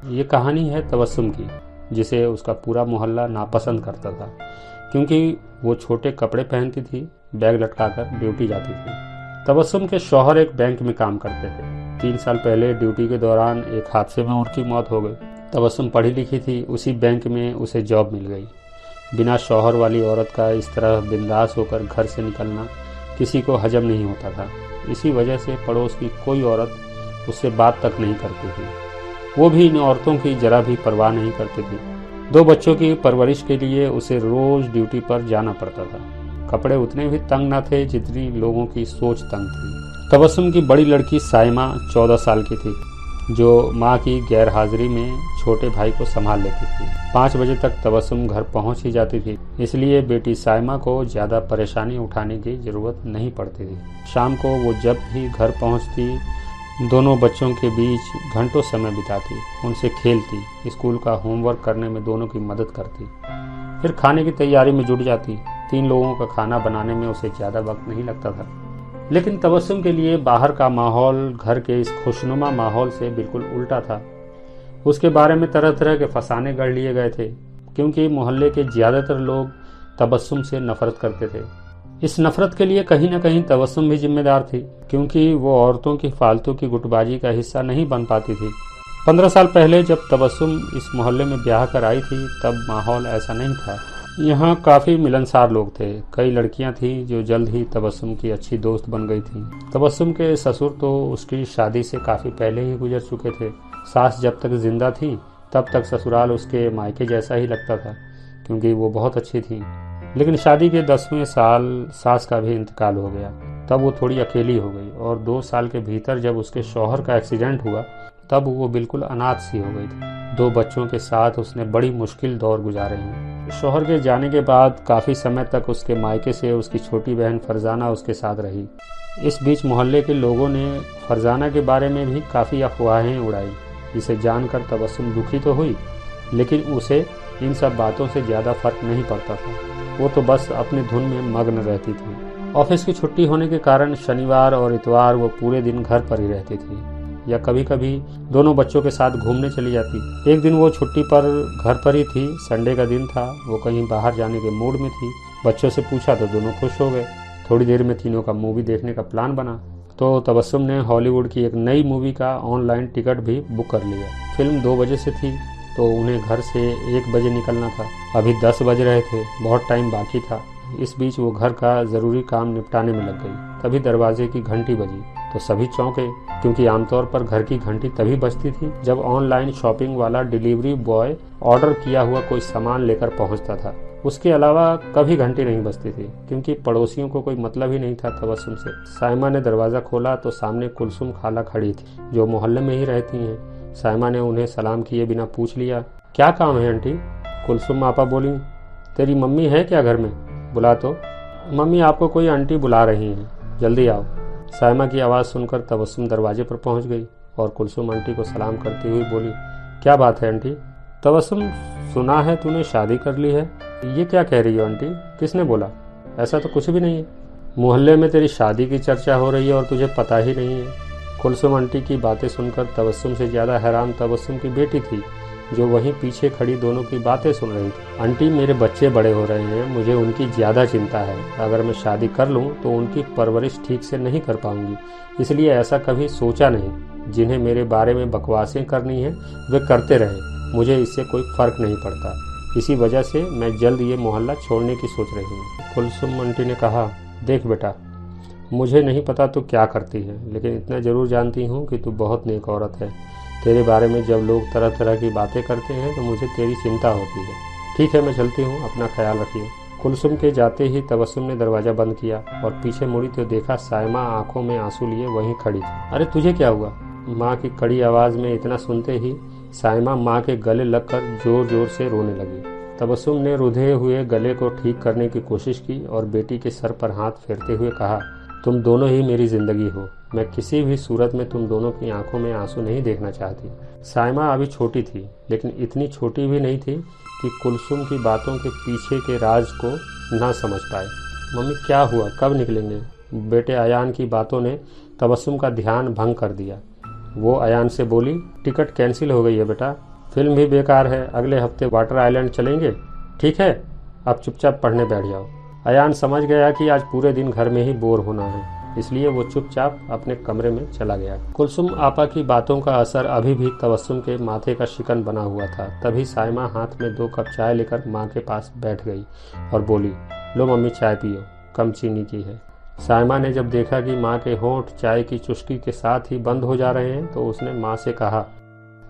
ये कहानी है तबस्सुम की, जिसे उसका पूरा मोहल्ला नापसंद करता था क्योंकि वो छोटे कपड़े पहनती थी, बैग लटकाकर ड्यूटी जाती थी। तबस्सुम के शौहर एक बैंक में काम करते थे। 3 साल पहले ड्यूटी के दौरान एक हादसे में उनकी मौत हो गई। तबस्सुम पढ़ी लिखी थी, उसी बैंक में उसे जॉब मिल गई। बिना शौहर वाली औरत का इस तरह बिंदास होकर घर से निकलना किसी को हजम नहीं होता था। इसी वजह से पड़ोस की कोई औरत उससे बात तक नहीं करती थी। वो भी इन औरतों की जरा भी परवाह नहीं करती थी। 2 बच्चों की परवरिश के लिए उसे रोज ड्यूटी पर जाना पड़ता था। कपड़े उतने भी तंग न थे जितनी लोगों की सोच तंग थी। तबस्सुम की बड़ी लड़की साइमा 14 साल की थी, जो माँ की गैर हाजिरी में छोटे भाई को संभाल लेती थी। 5 बजे तक तबस्सुम घर पहुँच ही जाती थी, इसलिए बेटी साइमा को ज़्यादा परेशानी उठाने की ज़रूरत नहीं पड़ती थी। शाम को वो जब भी घर पहुँचती, दोनों बच्चों के बीच घंटों समय बिताती, उनसे खेलती, स्कूल का होमवर्क करने में दोनों की मदद करती, फिर खाने की तैयारी में जुट जाती। 3 लोगों का खाना बनाने में उसे ज़्यादा वक्त नहीं लगता था। लेकिन तबस्सुम के लिए बाहर का माहौल घर के इस खुशनुमा माहौल से बिल्कुल उल्टा था। उसके बारे में तरह तरह के फसाने गढ़ लिए गए थे, क्योंकि मोहल्ले के ज़्यादातर लोग तबस्सुम से नफरत करते थे। इस नफरत के लिए कहीं न कहीं तबस्सुम भी जिम्मेदार थी, क्योंकि वो औरतों की फालतू की गुटबाजी का हिस्सा नहीं बन पाती थी। 15 साल पहले जब तबस्सुम इस मोहल्ले में ब्याह कर आई थी, तब माहौल ऐसा नहीं था। यहाँ काफ़ी मिलनसार लोग थे। कई लड़कियाँ थीं जो जल्द ही तबस्सुम की अच्छी दोस्त बन गई थीं। तबस्सुम के ससुर तो उसकी शादी से काफ़ी पहले ही गुजर चुके थे। सास जब तक जिंदा थी तब तक ससुराल उसके मायके जैसा ही लगता था, क्योंकि वो बहुत अच्छी थी। लेकिन शादी के 10वें साल सास का भी इंतकाल हो गया। तब वो थोड़ी अकेली हो गई, और 2 साल के भीतर जब उसके शौहर का एक्सीडेंट हुआ, तब वो बिल्कुल अनाथ सी हो गई थी। 2 बच्चों के साथ उसने बड़ी मुश्किल दौर गुजारे हैं। शौहर के जाने के बाद काफ़ी समय तक उसके मायके से उसकी छोटी बहन फरजाना उसके साथ रही। इस बीच मोहल्ले के लोगों ने फरजाना के बारे में भी काफ़ी अफवाहें उड़ाई, जिसे जानकर तबस्सुम दुखी तो हुई, लेकिन उसे इन सब बातों से ज़्यादा फर्क नहीं पड़ता था। वो तो बस अपने धुन में मग्न रहती थी। ऑफिस की छुट्टी होने के कारण शनिवार और इतवार वो पूरे दिन घर पर ही रहती थी, या कभी कभी दोनों बच्चों के साथ घूमने चली जाती। एक दिन वो छुट्टी पर घर पर ही थी, संडे का दिन था। वो कहीं बाहर जाने के मूड में थी। बच्चों से पूछा तो दोनों खुश हो गए। थोड़ी देर में तीनों का मूवी देखने का प्लान बना, तो तबस्सुम ने हॉलीवुड की एक नई मूवी का ऑनलाइन टिकट भी बुक कर लिया। फिल्म 2 बजे से थी, तो उन्हें घर से 1 बजे निकलना था। अभी 10 बज रहे थे, बहुत टाइम बाकी था। इस बीच वो घर का ज़रूरी काम निपटाने में लग गई। तभी दरवाजे की घंटी बजी, तो सभी चौंके, क्योंकि आमतौर पर घर की घंटी तभी बजती थी जब ऑनलाइन शॉपिंग वाला डिलीवरी बॉय ऑर्डर किया हुआ कोई सामान लेकर पहुंचता था। उसके अलावा कभी घंटी नहीं बजती थी, क्योंकि पड़ोसियों को कोई मतलब ही नहीं था तबस्सुम से। साइमा ने दरवाज़ा खोला तो सामने कुलसुम खाला खड़ी थी, जो मोहल्ले में ही रहती हैं। साइमा ने उन्हें सलाम किए बिना पूछ लिया, क्या काम है आंटी? कुलसुम आपा बोली, तेरी मम्मी है क्या घर में? बुला तो। मम्मी आपको कोई आंटी बुला रही हैं, जल्दी आओ। साइमा की आवाज़ सुनकर तबस्सुम दरवाजे पर पहुंच गई और कुलसुम आंटी को सलाम करती हुई बोली, क्या बात है आंटी? तबस्सुम, सुना है तूने शादी कर ली है। ये क्या कह रही हो आंटी? किसने बोला? ऐसा तो कुछ भी नहीं है। मोहल्ले में तेरी शादी की चर्चा हो रही है और तुझे पता ही नहीं है। कुलसुम आंटी की बातें सुनकर तबस्सुम से ज़्यादा हैरान तबस्सुम की बेटी थी, जो वहीं पीछे खड़ी दोनों की बातें सुन रही थी। आंटी, मेरे बच्चे बड़े हो रहे हैं, मुझे उनकी ज़्यादा चिंता है। अगर मैं शादी कर लूँ तो उनकी परवरिश ठीक से नहीं कर पाऊंगी, इसलिए ऐसा कभी सोचा नहीं। जिन्हें मेरे बारे में बकवासें करनी है वे करते रहे, मुझे इससे कोई फ़र्क नहीं पड़ता। इसी वजह से मैं जल्द ये मोहल्ला छोड़ने की सोच रही हूँ। कुलसुम आंटी ने कहा, देख बेटा, मुझे नहीं पता तू क्या करती है, लेकिन इतना ज़रूर जानती हूँ कि तू बहुत नेक औरत है। तेरे बारे में जब लोग तरह तरह की बातें करते हैं तो मुझे तेरी चिंता होती है। ठीक है, मैं चलती हूँ, अपना ख्याल रखिए। कुलसुम के जाते ही तबस्सुम ने दरवाज़ा बंद किया और पीछे मुड़ी तो देखा साइमा आंखों में आंसू लिए वहीं खड़ी थी। अरे तुझे क्या हुआ? माँ की कड़ी आवाज़ में इतना सुनते ही साइमा माँ के गले लगकर जोर जोर से रोने लगी। तबस्सुम ने रुधे हुए गले को ठीक करने की कोशिश की और बेटी के सर पर हाथ फेरते हुए कहा, तुम दोनों ही मेरी ज़िंदगी हो। मैं किसी भी सूरत में तुम दोनों की आंखों में आंसू नहीं देखना चाहती। साइमा अभी छोटी थी, लेकिन इतनी छोटी भी नहीं थी कि कुलसुम की बातों के पीछे के राज को ना समझ पाए। मम्मी, क्या हुआ? कब निकलेंगे? बेटे अयान की बातों ने तबस्सुम का ध्यान भंग कर दिया। वो अयान से बोली, टिकट कैंसिल हो गई है बेटा, फिल्म भी बेकार है, अगले हफ्ते वाटर आइलैंड चलेंगे। ठीक है, अब चुपचाप पढ़ने बैठ जाओ। अयान समझ गया कि आज पूरे दिन घर में ही बोर होना है, इसलिए वो चुपचाप अपने कमरे में चला गया। कुलसुम आपा की बातों का असर अभी भी तबस्सुम के माथे का शिकन बना हुआ था। तभी साइमा हाथ में 2 कप चाय लेकर माँ के पास बैठ गई और बोली, लो मम्मी चाय पियो, कम चीनी की है। साइमा ने जब देखा कि माँ के होंठ चाय की चुस्की के साथ ही बंद हो जा रहे हैं तो उसने माँ से कहा,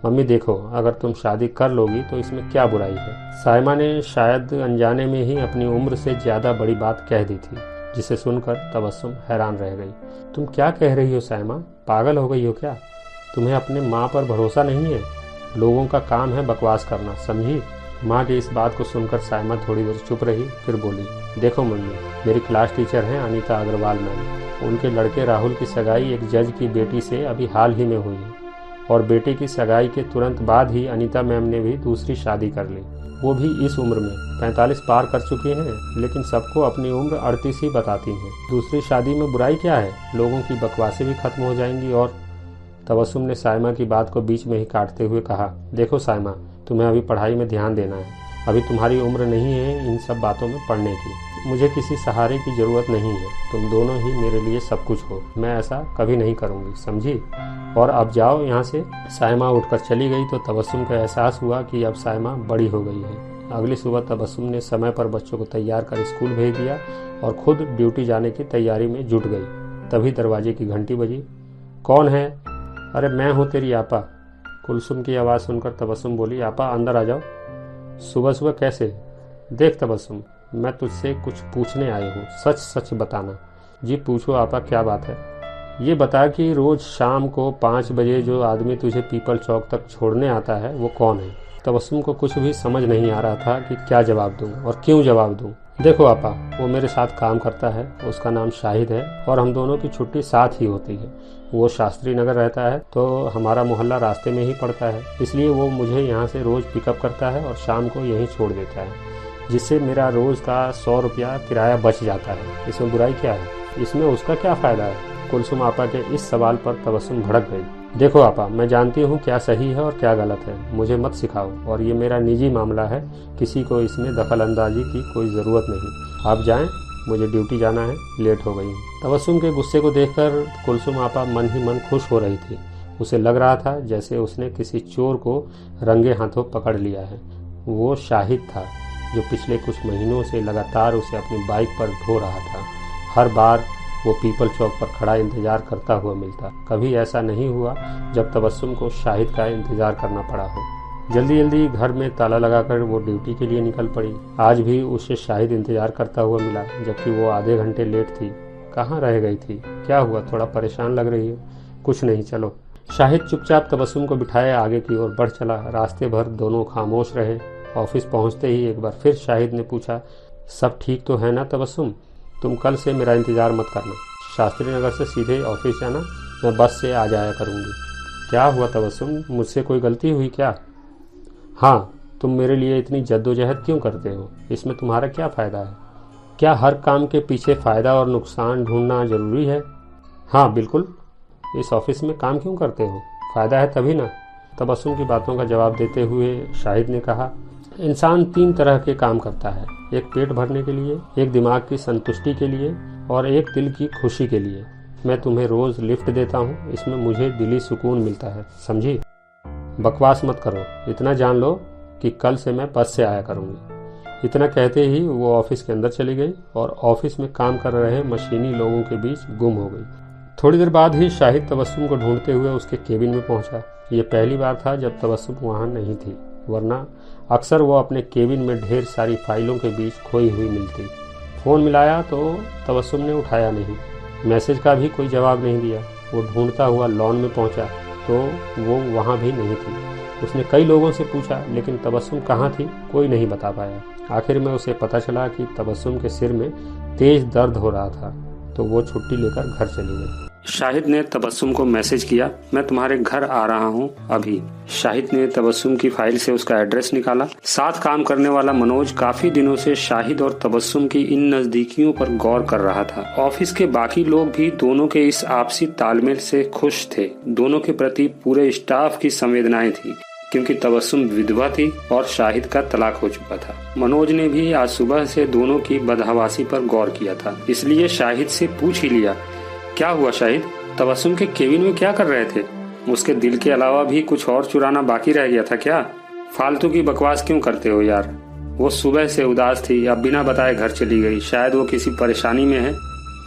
मम्मी देखो, अगर तुम शादी कर लोगी तो इसमें क्या बुराई है। साइमा ने शायद अनजाने में ही अपनी उम्र से ज्यादा बड़ी बात कह दी थी, जिसे सुनकर तबस्सुम हैरान रह गई। तुम क्या कह रही हो साइमा, पागल हो गई हो क्या? तुम्हें अपने माँ पर भरोसा नहीं है? लोगों का काम है बकवास करना, समझी? माँ की इस बात को सुनकर साइमा थोड़ी देर चुप रही, फिर बोली, देखो मम्मी, मेरी क्लास टीचर हैं अनीता अग्रवाल मैम। उनके लड़के राहुल की सगाई एक जज की बेटी से अभी हाल ही में हुई है और बेटे की सगाई के तुरंत बाद ही अनीता मैम ने भी दूसरी शादी कर ली, वो भी इस उम्र में। 45 पार कर चुकी हैं, लेकिन सबको अपनी उम्र 38 ही बताती हैं। दूसरी शादी में बुराई क्या है? लोगों की बकवासें भी खत्म हो जाएंगी। और तबस्सुम ने साइमा की बात को बीच में ही काटते हुए कहा, देखो साइमा, तुम्हें अभी पढ़ाई में ध्यान देना है, अभी तुम्हारी उम्र नहीं है इन सब बातों में पढ़ने की। मुझे किसी सहारे की जरूरत नहीं है, तुम दोनों ही मेरे लिए सब कुछ हो। मैं ऐसा कभी नहीं करूँगी, समझी? और अब जाओ यहाँ से। साइमा उठकर चली गई तो तबस्सुम को एहसास हुआ कि अब साइमा बड़ी हो गई है। अगली सुबह तबस्सुम ने समय पर बच्चों को तैयार कर स्कूल भेज दिया और खुद ड्यूटी जाने की तैयारी में जुट गई। तभी दरवाजे की घंटी बजी। कौन है? अरे मैं हूँ, तेरी आपा। कुलसुम की आवाज़ सुनकर तबस्सुम बोली, आपा अंदर आ जाओ। सुबह सुबह कैसे? देख तबस्सुम, मैं तुझसे कुछ पूछने आई हूँ, सच सच बताना। जी पूछो आपा, क्या बात है? ये बता कि रोज शाम को 5 बजे जो आदमी तुझे पीपल चौक तक छोड़ने आता है वो कौन है? तबस्सुम को कुछ भी समझ नहीं आ रहा था कि क्या जवाब दूं और क्यों जवाब दूं। देखो आपा, वो मेरे साथ काम करता है, उसका नाम शाहिद है और हम दोनों की छुट्टी साथ ही होती है। वो शास्त्री नगर रहता है तो हमारा मोहल्ला रास्ते में ही पड़ता है, इसलिए वो मुझे यहाँ से रोज पिकअप करता है और शाम को यहीं छोड़ देता है, जिससे मेरा रोज का 100 रुपया किराया बच जाता है। इसमें बुराई क्या है? इसमें उसका क्या फ़ायदा है? कुलसुम आपा के इस सवाल पर तबस्सुम भड़क गई। देखो आपा, मैं जानती हूँ क्या सही है और क्या गलत है, मुझे मत सिखाओ, और ये मेरा निजी मामला है, किसी को इसमें दखल अंदाजी की कोई ज़रूरत नहीं। आप जाएं, मुझे ड्यूटी जाना है, लेट हो गई हूँ। तबस्सुम के गुस्से को देखकर कुलसुम आपा मन ही मन खुश हो रही थी। उसे लग रहा था जैसे उसने किसी चोर को रंगे हाथों पकड़ लिया है। वो शाहिद था जो पिछले कुछ महीनों से लगातार उसे अपनी बाइक पर ढो रहा था। हर बार वो पीपल चौक पर खड़ा इंतजार करता हुआ मिलता। कभी ऐसा नहीं हुआ जब तबस्सुम को शाहिद का इंतजार करना पड़ा हो। जल्दी जल्दी घर में ताला लगाकर वो ड्यूटी के लिए निकल पड़ी। आज भी उसे शाहिद इंतजार करता हुआ मिला, जबकि वो आधे घंटे लेट थी। कहाँ रह गई थी? क्या हुआ, थोड़ा परेशान लग रही है? कुछ नहीं, चलो। शाहिद चुपचाप तबस्सुम को बिठाए आगे की ओर बढ़ चला। रास्ते भर दोनों खामोश रहे। ऑफिस पहुंचते ही एक बार फिर शाहिद ने पूछा, सब ठीक तो है ना तबस्सुम? तुम कल से मेरा इंतजार मत करना, शास्त्री नगर से सीधे ऑफिस जाना, मैं बस से आ जाया करूँगी। क्या हुआ तबस्सुम, मुझसे कोई गलती हुई क्या? हाँ, तुम मेरे लिए इतनी जद्दोजहद क्यों करते हो? इसमें तुम्हारा क्या फ़ायदा है? क्या हर काम के पीछे फ़ायदा और नुकसान ढूंढना ज़रूरी है? हाँ बिल्कुल। इस ऑफिस में काम क्यों करते हो? फ़ायदा है तभी ना। तबस्सुम की बातों का जवाब देते हुए शाहिद ने कहा, इंसान 3 तरह के काम करता है, एक पेट भरने के लिए, एक दिमाग की संतुष्टि के लिए और एक दिल की खुशी के लिए। मैं तुम्हें रोज़ लिफ्ट देता हूँ, इसमें मुझे दिली सुकून मिलता है, समझी? बकवास मत करो, इतना जान लो कि कल से मैं बस से आया करूँगी। इतना कहते ही वो ऑफिस के अंदर चली गई और ऑफिस में काम कर रहे मशीनी लोगों के बीच गुम हो गई। थोड़ी देर बाद ही शाहिद तबस्सुम को ढूंढते हुए उसके केबिन में पहुंचा। ये पहली बार था जब तबस्सुम वहाँ नहीं थी, वरना अक्सर वो अपने केबिन में ढेर सारी फाइलों के बीच खोई हुई मिलती। फ़ोन मिलाया तो तबस्सुम ने उठाया नहीं, मैसेज का भी कोई जवाब नहीं दिया। वो ढूंढता हुआ लॉन में पहुंचा तो वो वहाँ भी नहीं थी। उसने कई लोगों से पूछा, लेकिन तबस्सुम कहाँ थी कोई नहीं बता पाया। आखिर में उसे पता चला कि तबस्सुम के सिर में तेज दर्द हो रहा था, तो वो छुट्टी लेकर घर चली गई। शाहिद ने तबस्सुम को मैसेज किया, मैं तुम्हारे घर आ रहा हूँ अभी। शाहिद ने तबस्सुम की फाइल से उसका एड्रेस निकाला। साथ काम करने वाला मनोज काफी दिनों से शाहिद और तबस्सुम की इन नजदीकियों पर गौर कर रहा था। ऑफिस के बाकी लोग भी दोनों के इस आपसी तालमेल से खुश थे। दोनों के प्रति पूरे स्टाफ की संवेदनाएं थी। क्योंकि तबस्सुम विधवा थी और शाहिद का तलाक हो चुका था। मनोज ने भी आज सुबह से दोनों की बदहवासी पर गौर किया था, इसलिए शाहिद से पूछ ही लिया, क्या हुआ शाहिद, तबस्सुम के केबिन में क्या कर रहे थे? उसके दिल के अलावा भी कुछ और चुराना बाकी रह गया था क्या? फालतू की बकवास क्यों करते हो यार? वो सुबह से उदास थी, अब बिना बताए घर चली गई। शायद वो किसी परेशानी में है।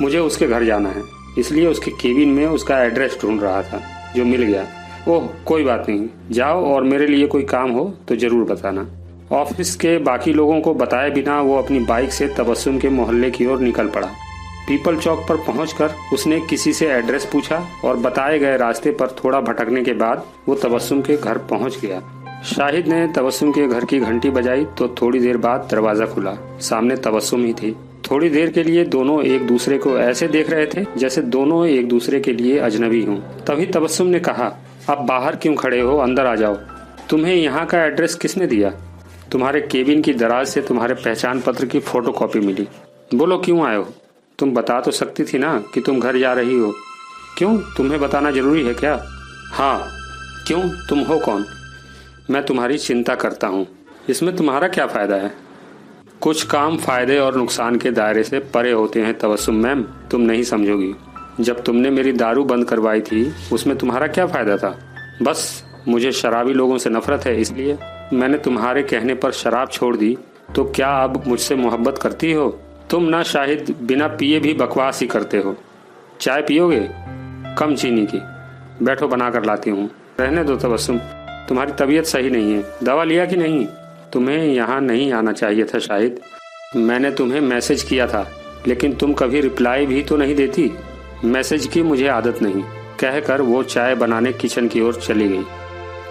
मुझे उसके घर जाना है, इसलिए उसके केबिन में उसका एड्रेस ढूंढ रहा था, जो मिल गया। ओह कोई बात नहीं, जाओ और मेरे लिए कोई काम हो तो जरूर बताना। ऑफिस के बाकी लोगों को बताए बिना वो अपनी बाइक से तबस्सुम के मोहल्ले की ओर निकल पड़ा। पीपल चौक पर पहुंचकर उसने किसी से एड्रेस पूछा और बताए गए रास्ते पर थोड़ा भटकने के बाद वो तबस्सुम के घर पहुंच गया। शाहिद ने तबस्सुम के घर की घंटी बजाई तो थोड़ी देर बाद दरवाजा खुला। सामने तबस्सुम ही थी। थोड़ी देर के लिए दोनों एक दूसरे को ऐसे देख रहे थे जैसे दोनों एक दूसरे के लिए अजनबी हों। तभी तबस्सुम ने कहा, अब बाहर क्यों खड़े हो, अंदर आ जाओ। तुम्हें यहाँ का एड्रेस किसने दिया? तुम्हारे केबिन की दराज से तुम्हारे पहचान पत्र की फोटोकॉपी मिली। बोलो क्यों आए हो? तुम बता तो सकती थी ना कि तुम घर जा रही हो। क्यों, तुम्हें बताना जरूरी है क्या? हाँ। क्यों, तुम हो कौन? मैं तुम्हारी चिंता करता हूँ। इसमें तुम्हारा क्या फायदा है? कुछ काम फायदे और नुकसान के दायरे से परे होते हैं तबस्सुम मैम, तुम नहीं समझोगी। जब तुमने मेरी दारू बंद करवाई थी उसमें तुम्हारा क्या फायदा था? बस मुझे शराबी लोगों से नफरत है, इसलिए मैंने तुम्हारे कहने पर शराब छोड़ दी। तो क्या अब मुझसे मोहब्बत करती हो? तुम ना शाहिद बिना पिए भी बकवास ही करते हो। चाय पियोगे? कम चीनी की। बैठो बना कर लाती हूँ। रहने दो तबस्सुम, तुम्हारी तबीयत सही नहीं है। दवा लिया कि नहीं? तुम्हें यहाँ नहीं आना चाहिए था शाहिद। मैंने तुम्हें मैसेज किया था लेकिन तुम कभी रिप्लाई भी तो नहीं देती। मैसेज की मुझे आदत नहीं, कहकर वो चाय बनाने किचन की ओर चली गई।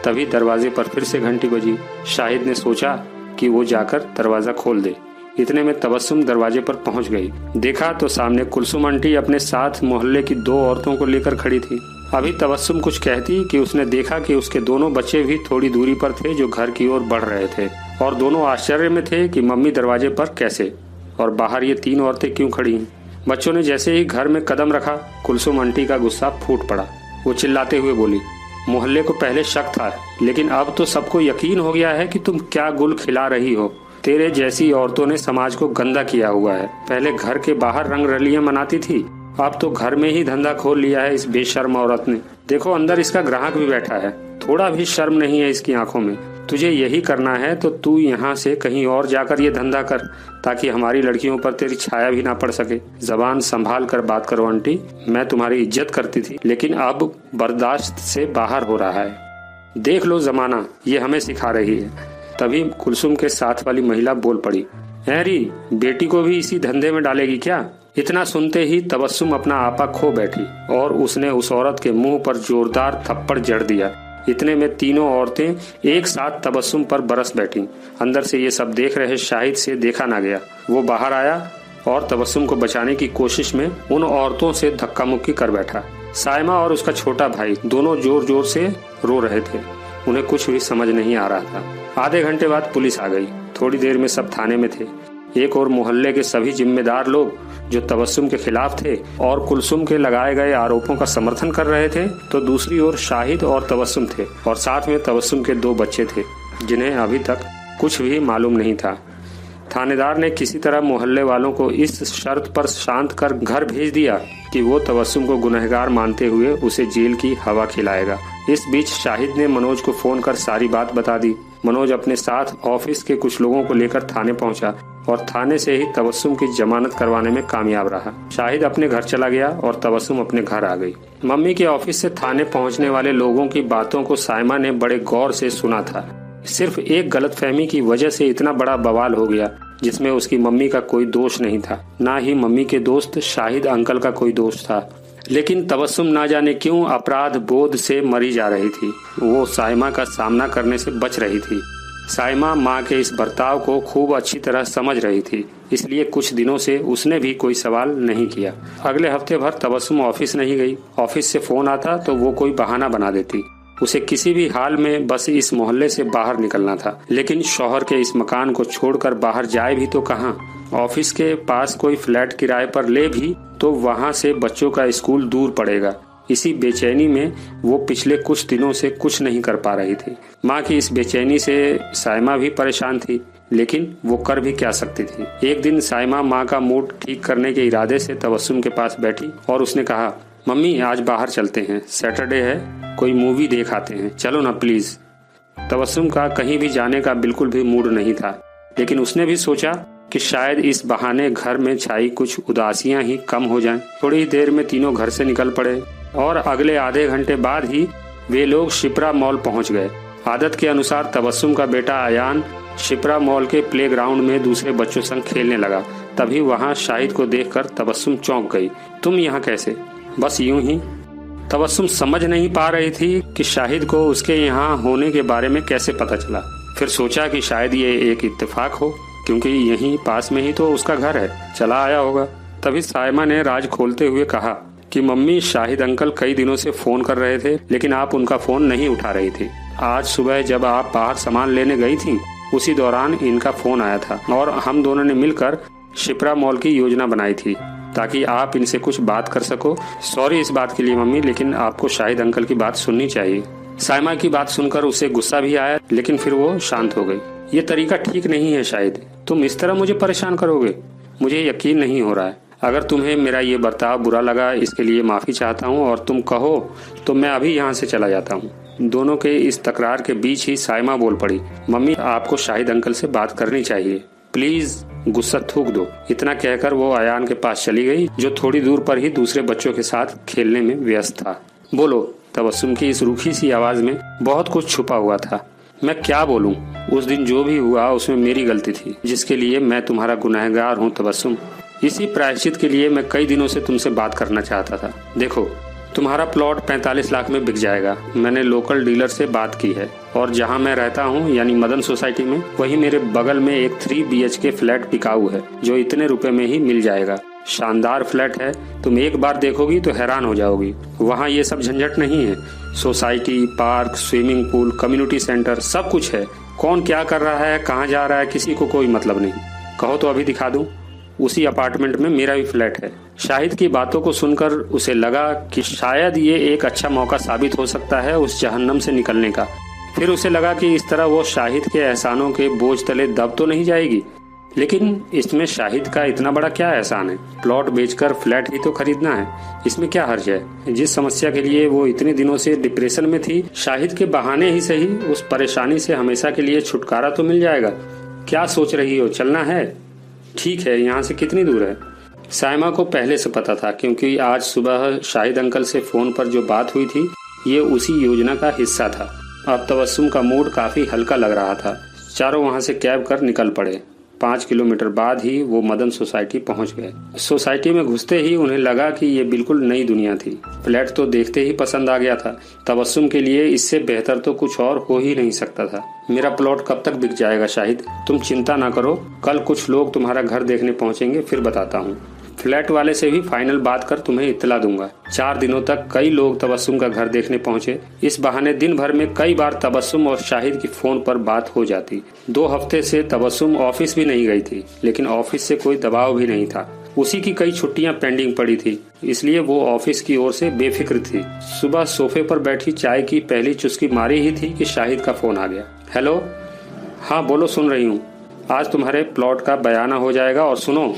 तभी दरवाजे पर फिर से घंटी बजी। शाहिद ने सोचा कि वो जाकर दरवाजा खोल दे। इतने में तबस्सुम दरवाजे पर पहुंच गई। देखा तो सामने कुलसुम आंटी अपने साथ मोहल्ले की 2 औरतों को लेकर खड़ी थी। अभी तबस्सुम कुछ कहती कि उसने देखा कि उसके दोनों बच्चे भी थोड़ी दूरी पर थे जो घर की ओर बढ़ रहे थे, और दोनों आश्चर्य में थे कि मम्मी दरवाजे पर कैसे और बाहर ये 3 औरतें क्यों खड़ी हैं। बच्चों ने जैसे ही घर में कदम रखा, कुलसुम आंटी का गुस्सा फूट पड़ा। वो चिल्लाते हुए बोली, मोहल्ले को पहले शक था लेकिन अब तो सबको यकीन हो गया है कि तुम क्या गुल खिला रही हो। तेरे जैसी औरतों ने समाज को गंदा किया हुआ है। पहले घर के बाहर रंग रलियां मनाती थी, अब तो घर में ही धंधा खोल लिया है इस बेशर्म औरत ने। देखो अंदर इसका ग्राहक भी बैठा है, थोड़ा भी शर्म नहीं है इसकी आंखों में। तुझे यही करना है तो तू यहाँ से कहीं और जाकर ये धंधा कर, ताकि हमारी लड़कियों पर तेरी छाया भी ना पड़ सके। जबान संभाल कर बात करो आंटी, मैं तुम्हारी इज्जत करती थी लेकिन अब बर्दाश्त से बाहर हो रहा है। देख लो जमाना, ये हमें सिखा रही है। तभी कुलसुम के साथ वाली महिला बोल पड़ी, हैरी बेटी को भी इसी धंधे में डालेगी क्या? इतना सुनते ही तबस्सुम अपना आपा खो बैठी और उसने उस औरत के मुंह पर जोरदार थप्पड़ जड़ दिया। इतने में तीनों औरतें एक साथ तबस्सुम पर बरस बैठी। अंदर से ये सब देख रहे शाहिद से देखा ना गया। वो बाहर आया और तबस्सुम को बचाने की कोशिश में उन औरतों से धक्का मुक्की कर बैठा। साइमा और उसका छोटा भाई दोनों जोर जोर से रो रहे थे। उन्हें कुछ भी समझ नहीं आ रहा था। आधे घंटे बाद पुलिस आ गई। थोड़ी देर में सब थाने में थे। एक और मोहल्ले के सभी जिम्मेदार लोग जो तबस्सुम के खिलाफ थे और कुलसुम के लगाए गए आरोपों का समर्थन कर रहे थे, तो दूसरी ओर शाहिद और तबस्सुम थे और साथ में तबस्सुम के 2 बच्चे थे जिन्हें अभी तक कुछ भी मालूम नहीं था। थानेदार ने किसी तरह मोहल्ले वालों को इस शर्त पर शांत कर घर भेज दिया कि वो तबस्सुम को गुनहगार मानते हुए उसे जेल की हवा खिलाएगा। इस बीच शाहिद ने मनोज को फोन कर सारी बात बता दी। मनोज अपने साथ ऑफिस के कुछ लोगों को लेकर थाने पहुंचा और थाने से ही तबस्सुम की जमानत करवाने में कामयाब रहा। शाहिद अपने घर चला गया और तबस्सुम अपने घर आ गई। मम्मी के ऑफिस से थाने पहुंचने वाले लोगों की बातों को साइमा ने बड़े गौर से सुना था। सिर्फ एक गलतफहमी की वजह से इतना बड़ा बवाल हो गया जिसमें उसकी मम्मी का कोई दोष नहीं था, ना ही मम्मी के दोस्त शाहिद अंकल का कोई दोष था। लेकिन तबस्सुम ना जाने क्यों अपराध बोध से मरी जा रही थी। वो साइमा का सामना करने से बच रही थी। साइमा माँ के इस बर्ताव को खूब अच्छी तरह समझ रही थी, इसलिए कुछ दिनों से उसने भी कोई सवाल नहीं किया। अगले हफ्ते भर तबस्सुम ऑफिस नहीं गई। ऑफिस से फोन आता तो वो कोई बहाना बना देती। उसे किसी भी हाल में बस इस मोहल्ले से बाहर निकलना था, लेकिन शौहर के इस मकान को छोड़कर बाहर जाए भी तो कहाँ। ऑफिस के पास कोई फ्लैट किराए पर ले भी तो वहाँ से बच्चों का स्कूल दूर पड़ेगा। इसी बेचैनी में वो पिछले कुछ दिनों से कुछ नहीं कर पा रही थी। माँ की इस बेचैनी से साइमा भी परेशान थी, लेकिन वो कर भी क्या सकती थी। एक दिन साइमा माँ का मूड ठीक करने के इरादे से तबस्सुम के पास बैठी और उसने कहा, मम्मी आज बाहर चलते हैं, सैटरडे है, कोई मूवी देख आते हैं, चलो ना प्लीज। तबस्सुम का कहीं भी जाने का बिल्कुल भी मूड नहीं था, लेकिन उसने भी सोचा कि शायद इस बहाने घर में छाई कुछ उदासियां ही कम हो जाएं। थोड़ी ही देर में तीनों घर से निकल पड़े और अगले आधे घंटे बाद ही वे लोग शिप्रा मॉल पहुंच गए। आदत के अनुसार तबस्सुम का बेटा अयान शिप्रा मॉल के प्लेग्राउंड में दूसरे बच्चों संग खेलने लगा। तभी वहां शाहिद को देखकर तबस्सुम चौंक गई। तुम यहाँ कैसे? बस यूं ही। तबस्सुम समझ नहीं पा रही थी कि शाहिद को उसके यहाँ होने के बारे में कैसे पता चला। फिर सोचा कि शायद ये एक इत्तेफाक हो, क्योंकि यहीं पास में ही तो उसका घर है, चला आया होगा। तभी साइमा ने राज खोलते हुए कहा कि मम्मी, शाहिद अंकल कई दिनों से फोन कर रहे थे, लेकिन आप उनका फोन नहीं उठा रही थी। आज सुबह जब आप बाहर सामान लेने गई थी, उसी दौरान इनका फोन आया था और हम दोनों ने मिलकर शिप्रा मॉल की योजना बनाई थी ताकि आप इनसे कुछ बात कर सको। सॉरी इस बात के लिए मम्मी, लेकिन आपको शाहिद अंकल की बात सुननी चाहिए। साइमा की बात सुनकर उसे गुस्सा भी आया, लेकिन फिर वो शांत हो गई। ये तरीका ठीक नहीं है शाहिद, तुम इस तरह मुझे परेशान करोगे, मुझे यकीन नहीं हो रहा है। अगर तुम्हें मेरा ये बर्ताव बुरा लगा, इसके लिए माफी चाहता हूँ और तुम कहो तो मैं अभी यहाँ से चला जाता हूँ। दोनों के इस तकरार के बीच ही साइमा बोल पड़ी, मम्मी आपको शाहिद अंकल से बात करनी चाहिए, प्लीज गुस्सा थूक दो। इतना कहकर वो अयान के पास चली गई, जो थोड़ी दूर पर ही दूसरे बच्चों के साथ खेलने में व्यस्त था। बोलो। तबस्सुम की इस रूखी सी आवाज में बहुत कुछ छुपा हुआ था। मैं क्या बोलूं? उस दिन जो भी हुआ उसमें मेरी गलती थी, जिसके लिए मैं तुम्हारा गुनहगार हूँ तबस्सुम। इसी प्रायश्चित के लिए मैं कई दिनों से तुमसे बात करना चाहता था। देखो, तुम्हारा प्लॉट 45 लाख में बिक जाएगा। मैंने लोकल डीलर से बात की है और जहां मैं रहता हूं यानी मदन सोसाइटी में, वहीं मेरे बगल में एक 3 BHK फ्लैट बिकाऊ है, जो इतने रुपए में ही मिल जाएगा। शानदार फ्लैट है, तुम एक बार देखोगी तो हैरान हो जाओगी। वहाँ ये सब झंझट नहीं है, society, park, swimming pool, community centre, सब कुछ है। कौन क्या कर रहा है, कहाँ जा रहा है, किसी को कोई मतलब नहीं। कहो तो अभी दिखा दूं। उसी अपार्टमेंट में मेरा भी फ्लैट है। शाहिद की बातों को सुनकर उसे लगा कि शायद ये एक अच्छा मौका साबित हो सकता है उस जहन्नम से निकलने का। फिर उसे लगा कि इस तरह वो शाहिद के एहसानों के बोझ तले दब तो नहीं जाएगी। लेकिन इसमें शाहिद का इतना बड़ा क्या एहसान है? प्लॉट बेचकर फ्लैट ही तो खरीदना है, इसमें क्या हर्ज है? जिस समस्या के लिए वो इतने दिनों से डिप्रेशन में थी, शाहिद के बहाने ही सही उस परेशानी से हमेशा के लिए छुटकारा तो मिल जाएगा। क्या सोच रही हो, चलना है? ठीक है, यहाँ से कितनी दूर है? साइमा को पहले से पता था, क्योंकि आज सुबह शाहिद अंकल से फोन पर जो बात हुई थी, ये उसी योजना का हिस्सा था। अब तबस्सुम का मूड काफी हल्का लग रहा था। चारों वहाँ से कैब कर निकल पड़े। 5 किलोमीटर बाद ही वो मदन सोसाइटी पहुंच गए। सोसाइटी में घुसते ही उन्हें लगा कि ये बिल्कुल नई दुनिया थी। फ्लैट तो देखते ही पसंद आ गया था। तबस्सुम के लिए इससे बेहतर तो कुछ और हो ही नहीं सकता था। मेरा प्लॉट कब तक बिक जाएगा शाहिद? तुम चिंता ना करो, कल कुछ लोग तुम्हारा घर देखने पहुंचेंगे, फिर बताता हूँ। फ्लैट वाले से भी फाइनल बात कर तुम्हें इत्तला दूंगा। 4 दिनों तक कई लोग तबस्सुम का घर देखने पहुंचे। इस बहाने दिन भर में कई बार तबस्सुम और शाहिद की फोन पर बात हो जाती। 2 हफ्ते से तबस्सुम ऑफिस भी नहीं गई थी, लेकिन ऑफिस से कोई दबाव भी नहीं था। उसी की कई छुट्टियां पेंडिंग पड़ी थी, इसलिए वो ऑफिस की ओर से बेफिक्र थी। सुबह सोफे पर बैठी चाय की पहली चुस्की मारी ही थी कि शाहिद का फोन आ गया। हेलो। हाँ बोलो, सुन रही हूँ। आज तुम्हारे प्लॉट का बयाना हो जाएगा, और सुनो,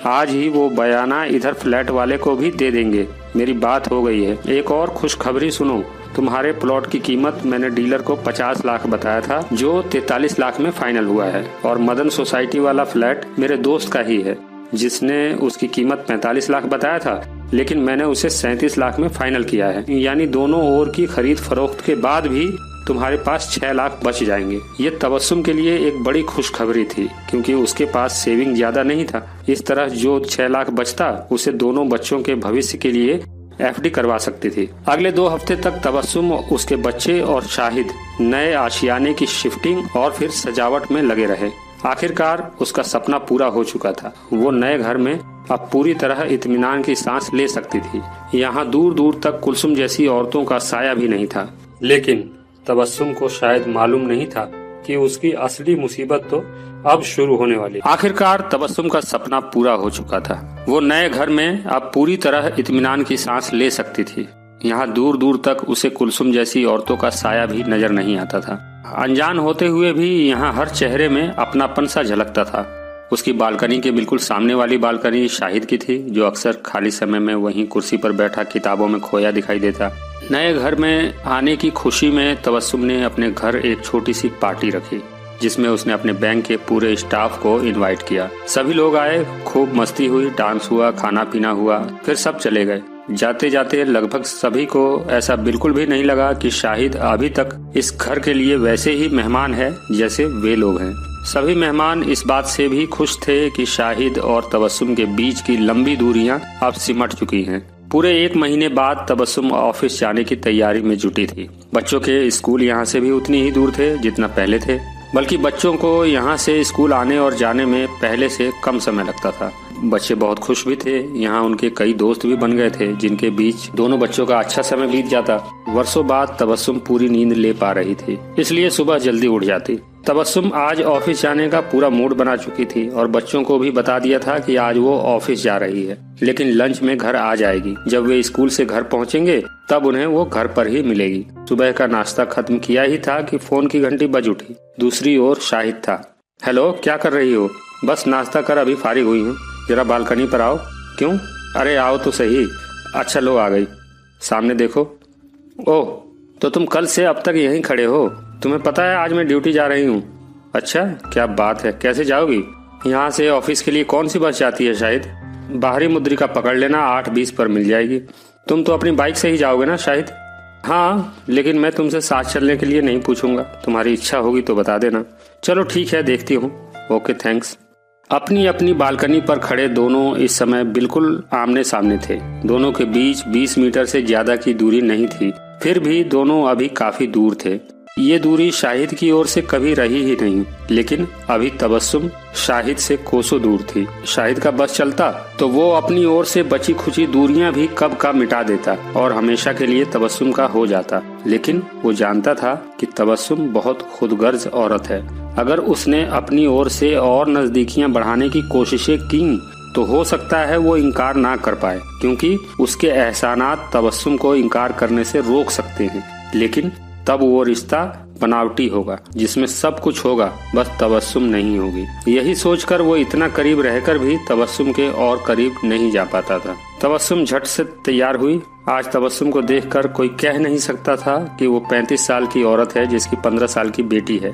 आज ही वो बयाना इधर फ्लैट वाले को भी दे देंगे। मेरी बात हो गई है। एक और खुशखबरी सुनो, तुम्हारे प्लॉट की कीमत मैंने डीलर को 50 लाख बताया था, जो 43 लाख में फाइनल हुआ है। और मदन सोसाइटी वाला फ्लैट मेरे दोस्त का ही है, जिसने उसकी कीमत 45 लाख बताया था, लेकिन मैंने उसे 37 लाख में फाइनल किया है। यानी दोनों ओर की खरीद फरोख्त के बाद भी तुम्हारे पास 6 लाख बच जाएंगे। ये तबस्सुम के लिए एक बड़ी खुशखबरी थी, क्योंकि उसके पास सेविंग ज्यादा नहीं था। इस तरह जो 6 लाख बचता, उसे दोनों बच्चों के भविष्य के लिए FD करवा सकती थी। अगले 2 हफ्ते तक तबस्सुम, उसके बच्चे और शाहिद नए आशियाने की शिफ्टिंग और फिर सजावट में लगे रहे। आखिरकार उसका सपना पूरा हो चुका था। वो नए घर में अब पूरी तरह इत्मीनान की सांस ले सकती थी। यहाँ दूर दूर तक कुलसुम जैसी औरतों का साया भी नहीं था। लेकिन तबस्सुम को शायद मालूम नहीं था कि उसकी असली मुसीबत तो अब शुरू होने वाली। आखिरकार तबस्सुम का सपना पूरा हो चुका था। वो नए घर में अब पूरी तरह इत्मीनान की सांस ले सकती थी। यहाँ दूर दूर तक उसे कुलसुम जैसी औरतों का साया भी नजर नहीं आता था। अनजान होते हुए भी यहाँ हर चेहरे में अपनापन सा झलकता था। उसकी बालकनी के बिल्कुल सामने वाली बालकनी शाहिद की थी, जो अक्सर खाली समय में वहीं कुर्सी पर बैठा किताबों में खोया दिखाई देता। नए घर में आने की खुशी में तबस्सुम ने अपने घर एक छोटी सी पार्टी रखी, जिसमें उसने अपने बैंक के पूरे स्टाफ को इनवाइट किया। सभी लोग आए, खूब मस्ती हुई, डांस हुआ, खाना पीना हुआ, फिर सब चले गए। जाते जाते लगभग सभी को ऐसा बिल्कुल भी नहीं लगा कि शाहिद अभी तक इस घर के लिए वैसे ही मेहमान है जैसे वे लोग हैं। सभी मेहमान इस बात से भी खुश थे कि शाहिद और तबस्सुम के बीच की लंबी दूरियां अब सिमट चुकी हैं। पूरे 1 महीने बाद तबस्सुम ऑफिस जाने की तैयारी में जुटी थी। बच्चों के स्कूल यहाँ से भी उतनी ही दूर थे जितना पहले थे, बल्कि बच्चों को यहाँ से स्कूल आने और जाने में पहले से कम समय लगता था। बच्चे बहुत खुश भी थे। यहाँ उनके कई दोस्त भी बन गए थे, जिनके बीच दोनों बच्चों का अच्छा समय बीत जाता। वर्षों बाद तबस्सुम पूरी नींद ले पा रही थी, इसलिए सुबह जल्दी उठ जाती। तबस्सुम आज ऑफिस जाने का पूरा मूड बना चुकी थी और बच्चों को भी बता दिया था कि आज वो ऑफिस जा रही है, लेकिन लंच में घर आ जाएगी। जब वे स्कूल से घर पहुँचेंगे तब उन्हें वो घर पर ही मिलेगी। सुबह का नाश्ता खत्म किया ही था कि फोन की घंटी बज उठी। दूसरी ओर शाहिद था। हेलो, क्या कर रही हो? बस नाश्ता कर अभी फारिग हुई हूँ, जरा बालकनी पर आओ। क्यों? अरे आओ तो सही। अच्छा लो आ गई। सामने देखो। ओह, तो तुम कल से अब तक यहीं खड़े हो? तुम्हें पता है आज मैं ड्यूटी जा रही हूँ? अच्छा, क्या बात है। कैसे जाओगी? यहाँ से ऑफिस के लिए कौन सी बस जाती है शाहिद? बाहरी मुद्रिका पकड़ लेना, 8:20 पर मिल जाएगी। तुम तो अपनी बाइक से ही जाओगे ना शाहिद? हाँ, लेकिन मैं तुमसे साथ चलने के लिए नहीं पूछूंगा। तुम्हारी इच्छा होगी तो बता देना। चलो ठीक है, देखती हूँ। Okay, thanks. अपनी अपनी बालकनी पर खड़े दोनों इस समय बिल्कुल आमने सामने थे। दोनों के बीच 20 मीटर से ज्यादा की दूरी नहीं थी, फिर भी दोनों अभी काफी दूर थे। ये दूरी शाहिद की ओर से कभी रही ही नहीं, लेकिन अभी तबस्सुम शाहिद से कोसों दूर थी। शाहिद का बस चलता तो वो अपनी ओर से बची खुची दूरियां भी कब का मिटा देता और हमेशा के लिए तबस्सुम का हो जाता। लेकिन वो जानता था कि तबस्सुम बहुत खुदगर्ज औरत है। अगर उसने अपनी ओर से और नजदीकियां बढ़ाने की कोशिशें की तो हो सकता है वो इनकार ना कर पाए, क्योंकि उसके एहसानात तबस्सुम को इनकार करने से रोक सकते हैं। लेकिन तब वो रिश्ता बनावटी होगा, जिसमें सब कुछ होगा, बस तबस्सुम नहीं होगी। यही सोचकर वो इतना करीब रहकर भी तबस्सुम के और करीब नहीं जा पाता था। तबस्सुम झट से तैयार हुई। आज तबस्सुम को देखकर कोई कह नहीं सकता था कि वो 35 साल की औरत है जिसकी 15 साल की बेटी है।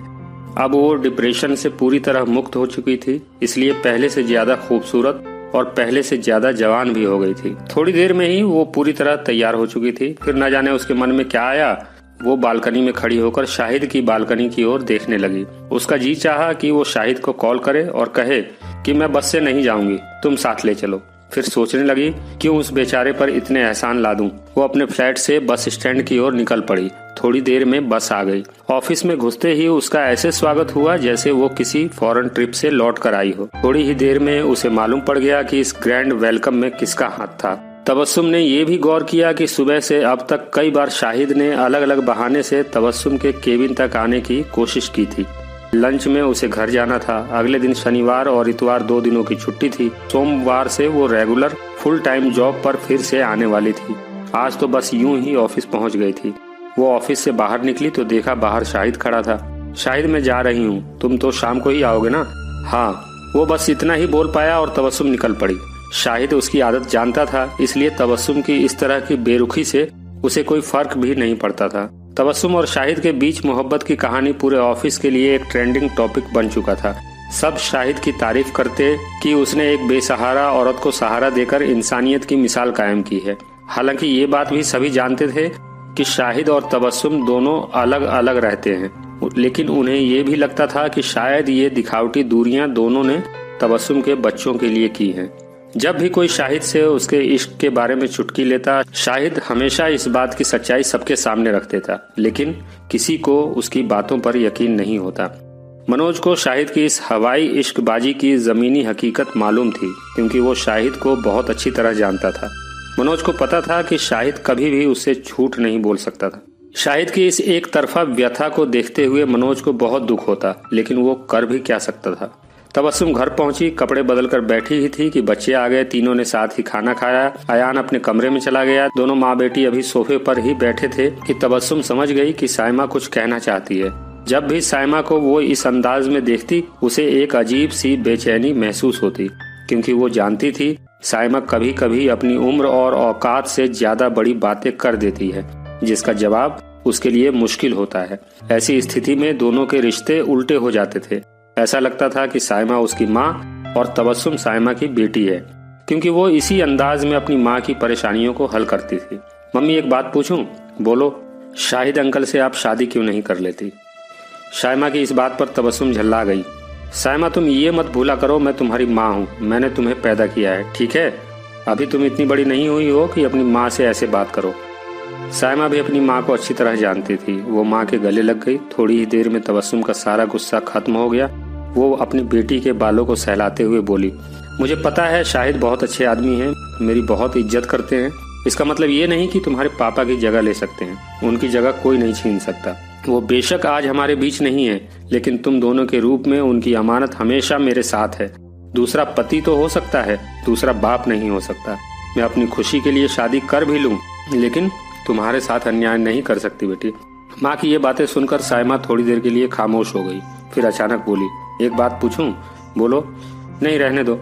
अब वो डिप्रेशन से पूरी तरह मुक्त हो चुकी थी, इसलिए पहले से ज्यादा खूबसूरत और पहले से ज्यादा जवान भी हो गई थी। थोड़ी देर में ही वो पूरी तरह तैयार हो चुकी थी। फिर न जाने उसके मन में क्या आया, वो बालकनी में खड़ी होकर शाहिद की बालकनी की ओर देखने लगी। उसका जी चाहा कि वो शाहिद को कॉल करे और कहे कि मैं बस से नहीं जाऊंगी, तुम साथ ले चलो। फिर सोचने लगी क्यों उस बेचारे पर इतने एहसान ला दूं। वो अपने फ्लैट से बस स्टैंड की ओर निकल पड़ी। थोड़ी देर में बस आ गई। ऑफिस में घुसते ही उसका ऐसे स्वागत हुआ जैसे वो किसी फॉरेन ट्रिप से लौट कर आई हो। थोड़ी ही देर में उसे मालूम पड़ गया कि इस ग्रैंड वेलकम में किसका हाथ था। तबस्सुम ने ये भी गौर किया कि सुबह से अब तक कई बार शाहिद ने अलग अलग बहाने से तबस्सुम के केबिन तक आने की कोशिश की थी। लंच में उसे घर जाना था। अगले दिन शनिवार और इतवार 2 दिनों की छुट्टी थी। सोमवार से वो रेगुलर फुल टाइम जॉब पर फिर से आने वाली थी। आज तो बस यूं ही ऑफिस पहुंच गई थी। वो ऑफिस से बाहर निकली तो देखा बाहर शाहिद खड़ा था। शाहिद, मैं जा रही हूँ, तुम तो शाम को ही आओगे ना? हाँ। वो बस इतना ही बोल पाया और तबस्सुम निकल पड़ी। शाहिद उसकी आदत जानता था, इसलिए तबस्सुम की इस तरह की बेरुखी से उसे कोई फर्क भी नहीं पड़ता था। तबस्सुम और शाहिद के बीच मोहब्बत की कहानी पूरे ऑफिस के लिए एक ट्रेंडिंग टॉपिक बन चुका था। सब शाहिद की तारीफ करते कि उसने एक बेसहारा औरत को सहारा देकर इंसानियत की मिसाल कायम की है। हालांकि ये बात भी सभी जानते थे कि शाहिद और तबस्सुम दोनों अलग अलग रहते हैं, लेकिन उन्हें ये भी लगता था कि शायद ये दिखावटी दूरियां दोनों ने तबस्सुम के बच्चों के लिए की हैं। जब भी कोई शाहिद से उसके इश्क के बारे में चुटकी लेता, शाहिद हमेशा इस बात की सच्चाई सबके सामने रख देता, लेकिन किसी को उसकी बातों पर यकीन नहीं होता। मनोज को शाहिद की इस हवाई इश्कबाजी की जमीनी हकीकत मालूम थी, क्योंकि वो शाहिद को बहुत अच्छी तरह जानता था। मनोज को पता था कि शाहिद कभी भी उससे झूठ नहीं बोल सकता था। शाहिद की इस एक तरफा व्यथा को देखते हुए मनोज को बहुत दुख होता, लेकिन वो कर भी क्या सकता था। तबस्सुम घर पहुंची, कपड़े बदलकर बैठी ही थी कि बच्चे आ गए। तीनों ने साथ ही खाना खाया। अयान अपने कमरे में चला गया। दोनों माँ बेटी अभी सोफे पर ही बैठे थे कि तबस्सुम समझ गई कि साइमा कुछ कहना चाहती है। जब भी साइमा को वो इस अंदाज में देखती, उसे एक अजीब सी बेचैनी महसूस होती, क्योंकि वो जानती थी साइमा कभी कभी अपनी उम्र और औकात से ज्यादा बड़ी बातें कर देती है, जिसका जवाब उसके लिए मुश्किल होता है। ऐसी स्थिति में दोनों के रिश्ते उल्टे हो जाते थे। ऐसा लगता था कि साइमा उसकी माँ और तबस्सुम साइमा की बेटी है, क्योंकि वो इसी अंदाज में अपनी माँ की परेशानियों को हल करती थी। मम्मी एक बात पूछूं? बोलो। शाहिद अंकल से आप शादी क्यों नहीं कर लेती? साइमा की इस बात पर तबस्सुम झल्ला गई। साइमा तुम ये मत भूला करो, मैं तुम्हारी माँ हूँ, मैंने तुम्हें पैदा किया है, ठीक है? अभी तुम इतनी बड़ी नहीं हुई हो कि अपनी माँ से ऐसे बात करो। साइमा भी अपनी माँ को अच्छी तरह जानती थी। वो माँ के गले लग गई। थोड़ी ही देर में तबस्सुम का सारा गुस्सा खत्म हो गया। वो अपनी बेटी के बालों को सहलाते हुए बोली, मुझे पता है शाहिद बहुत अच्छे आदमी हैं, मेरी बहुत इज्जत करते हैं। इसका मतलब ये नहीं कि तुम्हारे पापा की जगह ले सकते हैं। उनकी जगह कोई नहीं छीन सकता। वो बेशक आज हमारे बीच नहीं है, लेकिन तुम दोनों के रूप में उनकी अमानत हमेशा मेरे साथ है। दूसरा पति तो हो सकता है, दूसरा बाप नहीं हो सकता। मैं अपनी खुशी के लिए शादी कर भी लूं, लेकिन तुम्हारे साथ अन्याय नहीं कर सकती बेटी। माँ की ये बातें सुनकर साइमा थोड़ी देर के लिए खामोश हो गई। फिर अचानक बोली, एक बात पूछूं? बोलो। नहीं, रहने दो।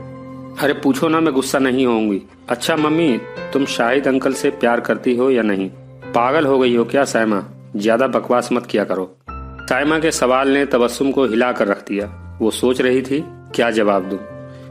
अरे पूछो ना, मैं गुस्सा नहीं होऊंगी। अच्छा मम्मी, तुम शाहिद अंकल से प्यार करती हो या नहीं? पागल हो गई हो क्या साइमा? ज्यादा बकवास मत किया करो। साइमा के सवाल ने तबस्सुम को हिला कर रख दिया। वो सोच रही थी क्या जवाब दूं।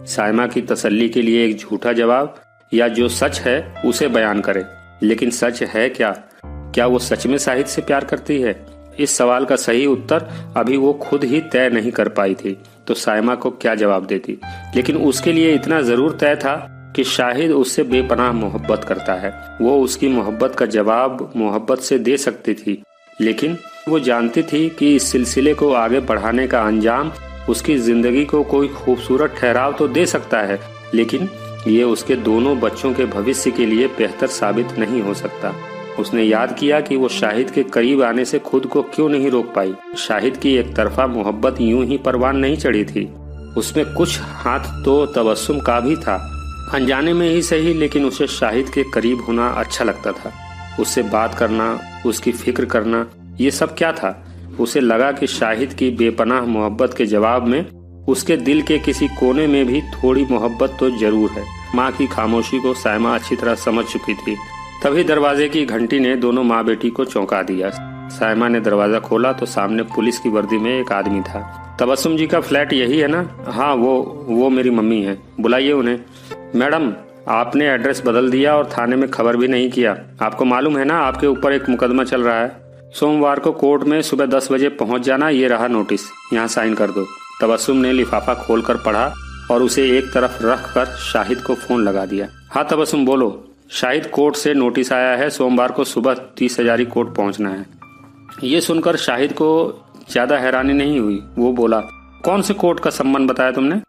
साइमा की तसल्ली के लिए एक झूठा जवाब, या जो सच है उसे बयान करे। लेकिन सच है क्या? क्या वो सच में शाहिद से प्यार करती है? इस सवाल का सही उत्तर अभी वो खुद ही तय नहीं कर पाई थी, तो साइमा को क्या जवाब देती। लेकिन उसके लिए इतना जरूर तय था कि शाहिद उससे बेपनाह मोहब्बत करता है। वो उसकी मोहब्बत का जवाब मोहब्बत से दे सकती थी, लेकिन वो जानती थी कि इस सिलसिले को आगे बढ़ाने का अंजाम उसकी जिंदगी को कोई खूबसूरत ठहराव तो दे सकता है, लेकिन ये उसके दोनों बच्चों के भविष्य के लिए बेहतर साबित नहीं हो सकता। उसने याद किया कि वो शाहिद के करीब आने से खुद को क्यों नहीं रोक पाई। शाहिद की एक तरफा मोहब्बत यूं ही परवान नहीं चढ़ी थी। उसमें कुछ हाथ तो तबस्सुम का भी था, अनजाने में ही सही, लेकिन उसे शाहिद के करीब होना अच्छा लगता था। उससे बात करना, उसकी फिक्र करना, ये सब क्या था? उसे लगा कि शाहिद की बेपनाह मोहब्बत के जवाब में उसके दिल के किसी कोने में भी थोड़ी मोहब्बत तो जरूर है। माँ की खामोशी को साइमा अच्छी तरह समझ चुकी थी। तभी दरवाजे की घंटी ने दोनों माँ बेटी को चौंका दिया। साइमा ने दरवाजा खोला तो सामने पुलिस की वर्दी में एक आदमी था। तबस्सुम जी का फ्लैट यही है ना? हाँ, वो मेरी मम्मी है, बुलाइए उन्हें। मैडम, आपने एड्रेस बदल दिया और थाने में खबर भी नहीं किया। आपको मालूम है ना आपके ऊपर एक मुकदमा चल रहा है। सोमवार को कोर्ट में सुबह 10 बजे पहुंच जाना। ये रहा नोटिस, यहाँ साइन कर दो। तबस्सुम ने लिफाफा खोलकर पढ़ा और उसे एक तरफ रख कर शाहिद को फोन लगा दिया। हाँ तबस्सुम बोलो। शाहिद, कोर्ट से नोटिस आया है, सोमवार को सुबह 30 हजारी कोर्ट पहुंचना है। ये सुनकर शाहिद को ज्यादा हैरानी नहीं हुई। वो बोला, कौन से कोर्ट का संबंध बताया तुमने?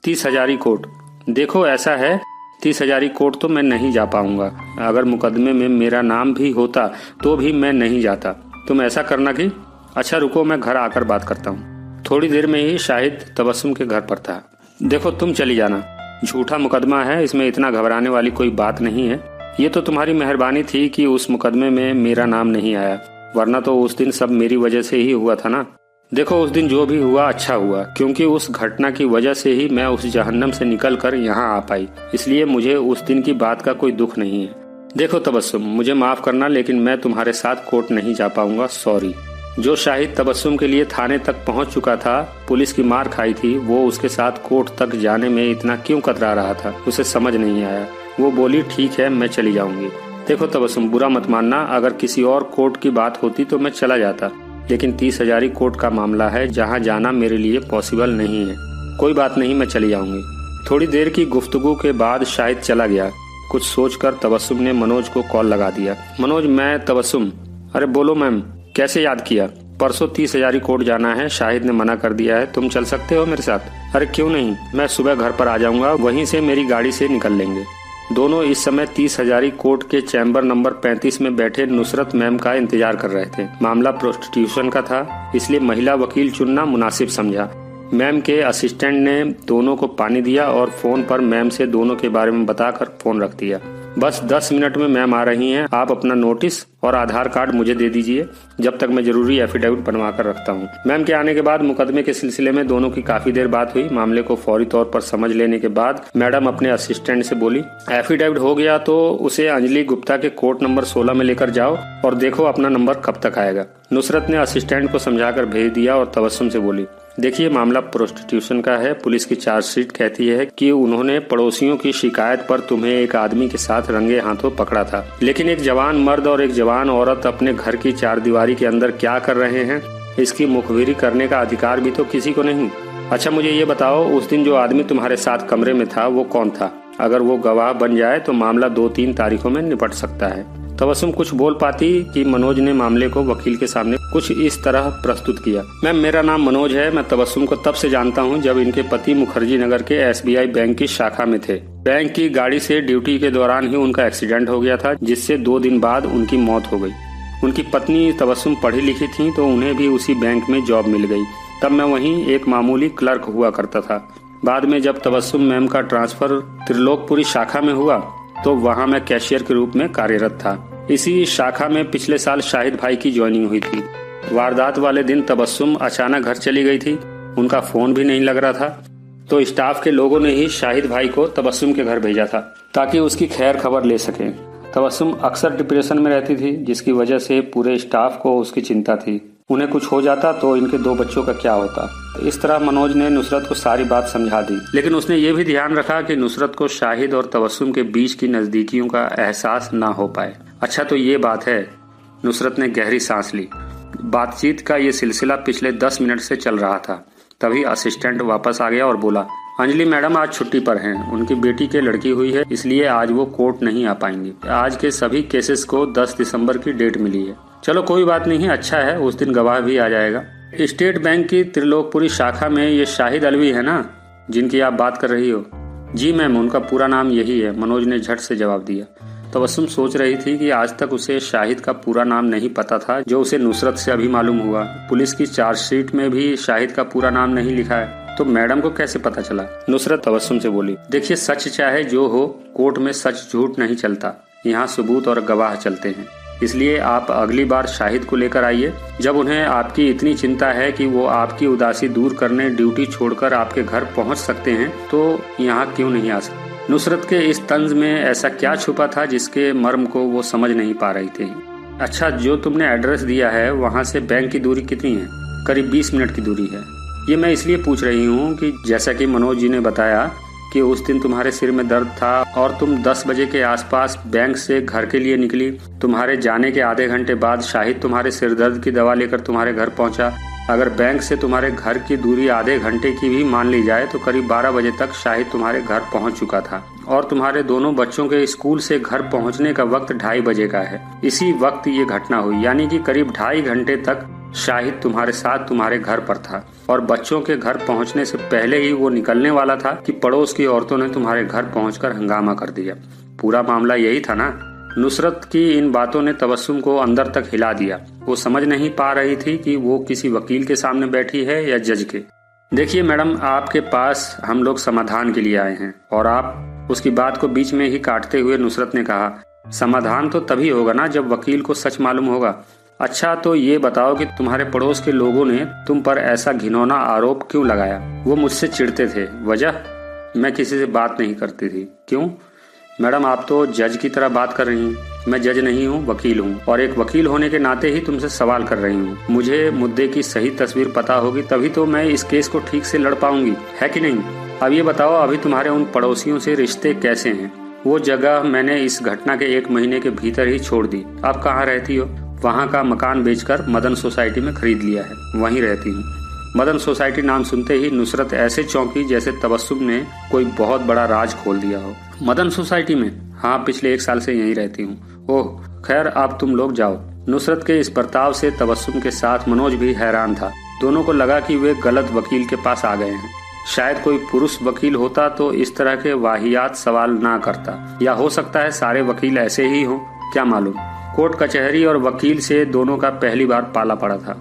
30 हजारी कोर्ट। देखो ऐसा है, 30 हजारी कोर्ट तो मैं नहीं जा पाऊंगा। अगर मुकदमे में मेरा नाम भी होता तो भी मैं नहीं जाता। तुम ऐसा करना कि अच्छा रुको, मैं घर आकर बात करता हूँ। थोड़ी देर में ही शाहिद तबस्सुम के घर पर था। देखो तुम चली जाना, झूठा मुकदमा है, इसमें इतना घबराने वाली कोई बात नहीं है। ये तो तुम्हारी मेहरबानी थी कि उस मुकदमे में मेरा नाम नहीं आया, वरना तो उस दिन सब मेरी वजह से ही हुआ था ना। देखो उस दिन जो भी हुआ अच्छा हुआ, क्योंकि उस घटना की वजह से ही मैं उस जहन्नम से निकलकर यहाँ आ पाई, इसलिए मुझे उस दिन की बात का कोई दुख नहीं है। देखो तबस्सुम, मुझे माफ करना, लेकिन मैं तुम्हारे साथ कोर्ट नहीं जा पाऊंगा, सॉरी। जो शाहिद तबस्सुम के लिए थाने तक पहुंच चुका था, पुलिस की मार खाई थी, वो उसके साथ कोर्ट तक जाने में इतना क्यों कतरा रहा था, उसे समझ नहीं आया। वो बोली, ठीक है मैं चली जाऊंगी। देखो तबस्सुम, बुरा मत मानना, अगर किसी और कोर्ट की बात होती तो मैं चला जाता, लेकिन 30 हजारी कोर्ट का मामला है, जहाँ जाना मेरे लिए पॉसिबल नहीं है। कोई बात नहीं, मैं चली जाऊंगी। थोड़ी देर की गुफ्तगू के बाद शाहिद चला गया। कुछ सोचकर तबस्सुम ने मनोज को कॉल लगा दिया। मनोज, मैं तबस्सुम। अरे बोलो मैम, कैसे याद किया? परसों 30 हजारी कोर्ट जाना है, शाहिद ने मना कर दिया है, तुम चल सकते हो मेरे साथ? अरे क्यों नहीं, मैं सुबह घर पर आ जाऊंगा, वहीं से मेरी गाड़ी से निकल लेंगे। दोनों इस समय 30 हजारी कोर्ट के चैम्बर नंबर 35 में बैठे नुसरत मैम का इंतजार कर रहे थे। मामला प्रोस्टिट्यूशन का था, इसलिए महिला वकील चुनना मुनासिब समझा। मैम के असिस्टेंट ने दोनों को पानी दिया और फोन पर मैम से दोनों के बारे में बताकर फोन रख दिया। बस 10 मिनट में मैम आ रही हैं, आप अपना नोटिस और आधार कार्ड मुझे दे दीजिए, जब तक मैं जरूरी एफिडेविट बनवा कर रखता हूँ। मैम के आने के बाद मुकदमे के सिलसिले में दोनों की काफी देर बात हुई। मामले को फौरी तौर पर समझ लेने के बाद मैडम अपने असिस्टेंट से बोली, एफिडेविट हो गया तो उसे अंजलि गुप्ता के कोर्ट नंबर 16 में लेकर जाओ और देखो अपना नंबर कब तक आएगा। नुसरत ने असिस्टेंट को समझाकर भेज दिया और तबस्सुम से बोली, देखिए मामला प्रोस्टिट्यूशन का है। पुलिस की चार्जशीट कहती है कि उन्होंने पड़ोसियों की शिकायत पर तुम्हें एक आदमी के साथ रंगे हाथों पकड़ा था, लेकिन एक जवान मर्द और एक जवान औरत अपने घर की चारदीवारी के अंदर क्या कर रहे हैं, इसकी मुखबिरी करने का अधिकार भी तो किसी को नहीं। अच्छा मुझे ये बताओ, उस दिन जो आदमी तुम्हारे साथ कमरे में था वो कौन था? अगर वो गवाह बन जाए तो मामला 2-3 तारीखों में निपट सकता है। तबस्सुम कुछ बोल पाती कि मनोज ने मामले को वकील के सामने कुछ इस तरह प्रस्तुत किया, मैम मेरा नाम मनोज है। मैं तबस्सुम को तब से जानता हूँ जब इनके पति मुखर्जी नगर के SBI बैंक की शाखा में थे। बैंक की गाड़ी से ड्यूटी के दौरान ही उनका एक्सीडेंट हो गया था, जिससे 2 दिन बाद उनकी मौत हो गई। उनकी पत्नी तबस्सुम पढ़ी लिखी थी तो उन्हें भी उसी बैंक में जॉब मिल गई। तब मैं वहीं एक मामूली क्लर्क हुआ करता था। बाद में जब तबस्सुम मैम का ट्रांसफर त्रिलोकपुरी शाखा में हुआ तो वहाँ मैं कैशियर के रूप में कार्यरत था। इसी शाखा में पिछले साल शाहिद भाई की ज्वाइनिंग हुई थी। वारदात वाले दिन तबस्सुम अचानक घर चली गई थी, उनका फोन भी नहीं लग रहा था, तो स्टाफ के लोगों ने ही शाहिद भाई को तबस्सुम के घर भेजा था ताकि उसकी खैर खबर ले सकें। तबस्सुम अक्सर डिप्रेशन में रहती थी, जिसकी वजह से पूरे स्टाफ को उसकी चिंता थी। उन्हें कुछ हो जाता तो इनके 2 बच्चों का क्या होता। इस तरह मनोज ने नुसरत को सारी बात समझा दी, लेकिन उसने ये भी ध्यान रखा कि नुसरत को शाहिद और तबस्सुम के बीच की नजदीकियों का एहसास ना हो पाए। अच्छा तो ये बात है। नुसरत ने गहरी सांस ली। बातचीत का ये सिलसिला पिछले 10 मिनट से चल रहा था। तभी असिस्टेंट वापस आ गया और बोला, अंजलि मैडम आज छुट्टी पर हैं, उनकी बेटी के लड़की हुई है, इसलिए आज वो कोर्ट नहीं आ पाएंगी। आज के सभी केसेस को 10 दिसंबर की डेट मिली है। चलो कोई बात नहीं, अच्छा है, उस दिन गवाह भी आ जाएगा। स्टेट बैंक की त्रिलोकपुरी शाखा में ये शाहिद अलवी है ना, जिनकी आप बात कर रही हो? जी मैम, उनका पूरा नाम यही है, मनोज ने झट से जवाब दिया। तबस्सुम सोच रही थी कि आज तक उसे शाहिद का पूरा नाम नहीं पता था, जो उसे नुसरत से अभी मालूम हुआ। पुलिस की चार्जशीट में भी शाहिद का पूरा नाम नहीं लिखा है, तो मैडम को कैसे पता चला? नुसरत तबस्सुम से बोली, देखिए सच चाहे जो हो, कोर्ट में सच झूठ नहीं चलता, यहाँ सबूत और गवाह चलते हैं। इसलिए आप अगली बार शाहिद को लेकर आइए। जब उन्हें आपकी इतनी चिंता है कि वो आपकी उदासी दूर करने ड्यूटी छोड़कर आपके घर पहुंच सकते हैं, तो यहाँ क्यों नहीं आ सकते? नुसरत के इस तंज में ऐसा क्या छुपा था जिसके मर्म को वो समझ नहीं पा रही थी। अच्छा, जो तुमने एड्रेस दिया है वहाँ से बैंक की दूरी कितनी है? करीब 20 मिनट की दूरी है। ये मैं इसलिए पूछ रही हूँ कि जैसा कि मनोज जी ने बताया कि उस दिन तुम्हारे सिर में दर्द था और तुम 10 बजे के आसपास बैंक से घर के लिए निकली। तुम्हारे जाने के आधे घंटे बाद शाहिद तुम्हारे सिर दर्द की दवा लेकर तुम्हारे घर पहुंचा। अगर बैंक से तुम्हारे घर की दूरी आधे घंटे की भी मान ली जाए तो करीब 12 बजे तक शाहिद तुम्हारे घर पहुंच चुका था और तुम्हारे दोनों बच्चों के स्कूल से घर पहुंचने का वक्त 2:30 बजे का है। इसी वक्त ये घटना हुई, यानी कि करीब 2.5 घंटे तक शाहिद तुम्हारे साथ तुम्हारे घर पर था और बच्चों के घर पहुंचने से पहले ही वो निकलने वाला था कि पड़ोस की औरतों ने तुम्हारे घर पहुंचकर हंगामा कर दिया। पूरा मामला यही था ना? नुसरत की इन बातों ने तबस्सुम को अंदर तक हिला दिया। वो समझ नहीं पा रही थी कि वो किसी वकील के सामने बैठी है या जज के। देखिए मैडम, आपके पास हम लोग समाधान के लिए आए हैं और आप उसकी बात को बीच में ही काटते हुए नुसरत ने कहा, समाधान तो तभी होगा ना जब वकील को सच मालूम होगा। अच्छा तो ये बताओ कि तुम्हारे पड़ोस के लोगों ने तुम पर ऐसा घिनौना आरोप क्यों लगाया? वो मुझसे चिढ़ते थे। वजह? मैं किसी से बात नहीं करती थी। क्यों? मैडम, आप तो जज की तरह बात कर रही हैं। मैं जज नहीं हूँ, वकील हूँ, और एक वकील होने के नाते ही तुमसे सवाल कर रही हूँ। मुझे मुद्दे की सही तस्वीर पता होगी तभी तो मैं इस केस को ठीक से लड़ पाऊंगी, है कि नहीं? अब ये बताओ, अभी तुम्हारे उन पड़ोसियों से रिश्ते कैसे हैं? वो जगह मैंने इस घटना के 1 महीने के भीतर ही छोड़ दी। अब कहाँ रहती हो? वहाँ का मकान बेचकर मदन सोसाइटी में खरीद लिया है, वहीं रहती हूँ। मदन सोसाइटी नाम सुनते ही नुसरत ऐसे चौंकी जैसे तबस्सुम ने कोई बहुत बड़ा राज खोल दिया हो। मदन सोसाइटी में? हाँ, पिछले 1 साल से यहीं रहती हूँ। ओह खैर, अब तुम लोग जाओ। नुसरत के इस बर्ताव से तबस्सुम के साथ मनोज भी हैरान था। दोनों को लगा कि वे गलत वकील के पास आ गए हैं। शायद कोई पुरुष वकील होता तो इस तरह के वाहियात सवाल ना करता, या हो सकता है सारे वकील ऐसे ही हों, क्या मालूम। कोर्ट कचहरी और वकील से दोनों का पहली बार पाला पड़ा था।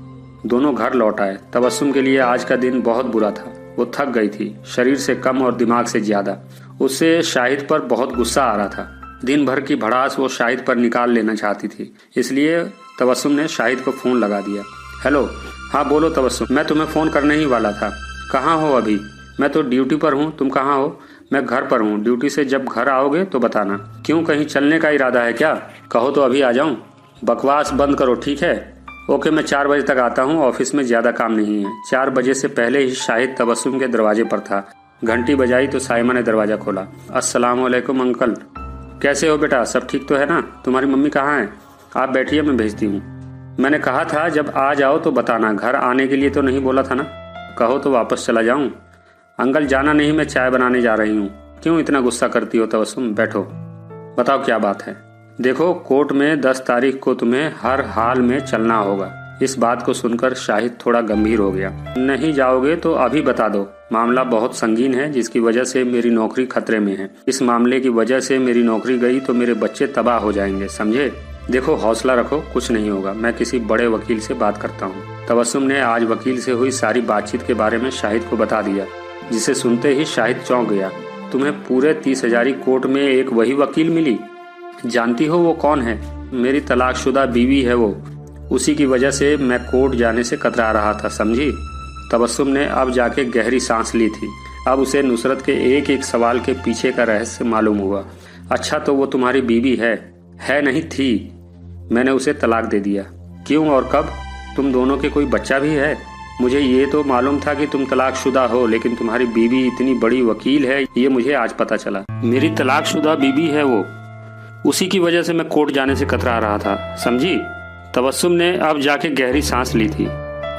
दोनों घर लौट आए। तबस्सुम के लिए आज का दिन बहुत बुरा था। वो थक गई थी, शरीर से कम और दिमाग से ज्यादा। उससे शाहिद पर बहुत गुस्सा आ रहा था। दिन भर की भड़ास वो शाहिद पर निकाल लेना चाहती थी, इसलिए तबस्सुम ने शाहिद को फोन लगा दिया। हेलो, हाँ बोलो तबस्सुम, मैं तुम्हें फोन करने ही वाला था। कहाँ हो अभी? मैं तो ड्यूटी पर हूँ, तुम कहाँ हो? मैं घर पर हूँ, ड्यूटी से जब घर आओगे तो बताना। क्यों, कहीं चलने का इरादा है क्या? कहो तो अभी आ जाऊँ। बकवास बंद करो, ठीक है? ओके, मैं 4 बजे तक आता हूँ, ऑफिस में ज्यादा काम नहीं है। 4 बजे से पहले ही शाहिद तबस्सुम के दरवाजे पर था। घंटी बजाई तो साइमा ने दरवाजा खोला। अस्सलाम वालेकुम अंकल, कैसे हो बेटा? सब ठीक तो है ना? तुम्हारी मम्मी कहाँ है? आप बैठिए, मैं भेजती हूँ। मैंने कहा था जब आ जाओ तो बताना, घर आने के लिए तो नहीं बोला था ना? कहो तो वापस चला जाऊँ? अंकल जाना नहीं, मैं चाय बनाने जा रही हूँ। क्यों इतना गुस्सा करती हो तबस्सुम? बैठो, बताओ क्या बात है। देखो, कोर्ट में 10 तारीख को तुम्हें हर हाल में चलना होगा। इस बात को सुनकर शाहिद थोड़ा गंभीर हो गया। नहीं जाओगे तो अभी बता दो, मामला बहुत संगीन है, जिसकी वजह से मेरी नौकरी खतरे में है। इस मामले की वजह से मेरी नौकरी गई तो मेरे बच्चे तबाह हो जाएंगे, समझे? देखो, हौसला रखो, कुछ नहीं होगा, मैं किसी बड़े वकील से बात करता हूँ। तबस्सुम ने आज वकील से हुई सारी बातचीत के बारे में शाहिद को बता दिया, जिसे सुनते ही शाहिद चौंक गया। तुम्हें पूरे 30,000 कोर्ट में एक वही वकील मिली? जानती हो वो कौन है? मेरी तलाकशुदा बीवी है वो। उसी की वजह से मैं कोर्ट जाने से कतरा रहा था, समझी? तबस्सुम ने अब जाके गहरी सांस ली थी। अब उसे नुसरत के एक एक सवाल के पीछे का रहस्य मालूम हुआ। अच्छा, तो वो तुम्हारी बीवी है नहीं थी? मैंने उसे तलाक दे दिया। क्यों और कब? तुम दोनों के कोई बच्चा भी है? मुझे ये तो मालूम था कि तुम तलाकशुदा हो, लेकिन तुम्हारी बीवी इतनी बड़ी वकील है, ये मुझे आज पता चला। मेरी तलाकशुदा बीवी है वो। उसी की वजह से मैं कोर्ट जाने से कतरा रहा था, समझी? तबस्सुम ने अब जाके गहरी सांस ली थी।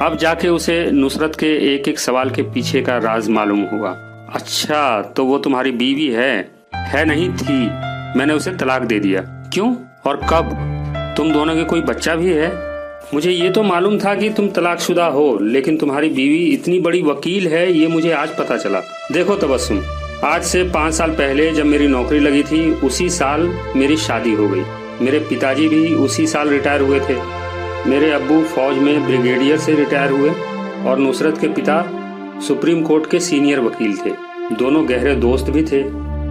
अब जाके उसे नुसरत के एक एक सवाल के पीछे का राज मालूम हुआ। अच्छा, तो वो तुम्हारी बीवी है नहीं थी? मैंने उसे तलाक दे दिया। क्यों और कब? तुम दोनों के कोई बच्चा भी है? मुझे ये तो मालूम था कि तुम तलाकशुदा हो, लेकिन तुम्हारी बीवी इतनी बड़ी वकील है, ये मुझे आज पता चला। देखो तबस्सुम, आज से 5 साल पहले जब मेरी नौकरी लगी थी, उसी साल मेरी शादी हो गई। मेरे पिताजी भी उसी साल रिटायर हुए थे। मेरे अब्बू फौज में ब्रिगेडियर से रिटायर हुए और नुसरत के पिता सुप्रीम कोर्ट के सीनियर वकील थे। दोनों गहरे दोस्त भी थे,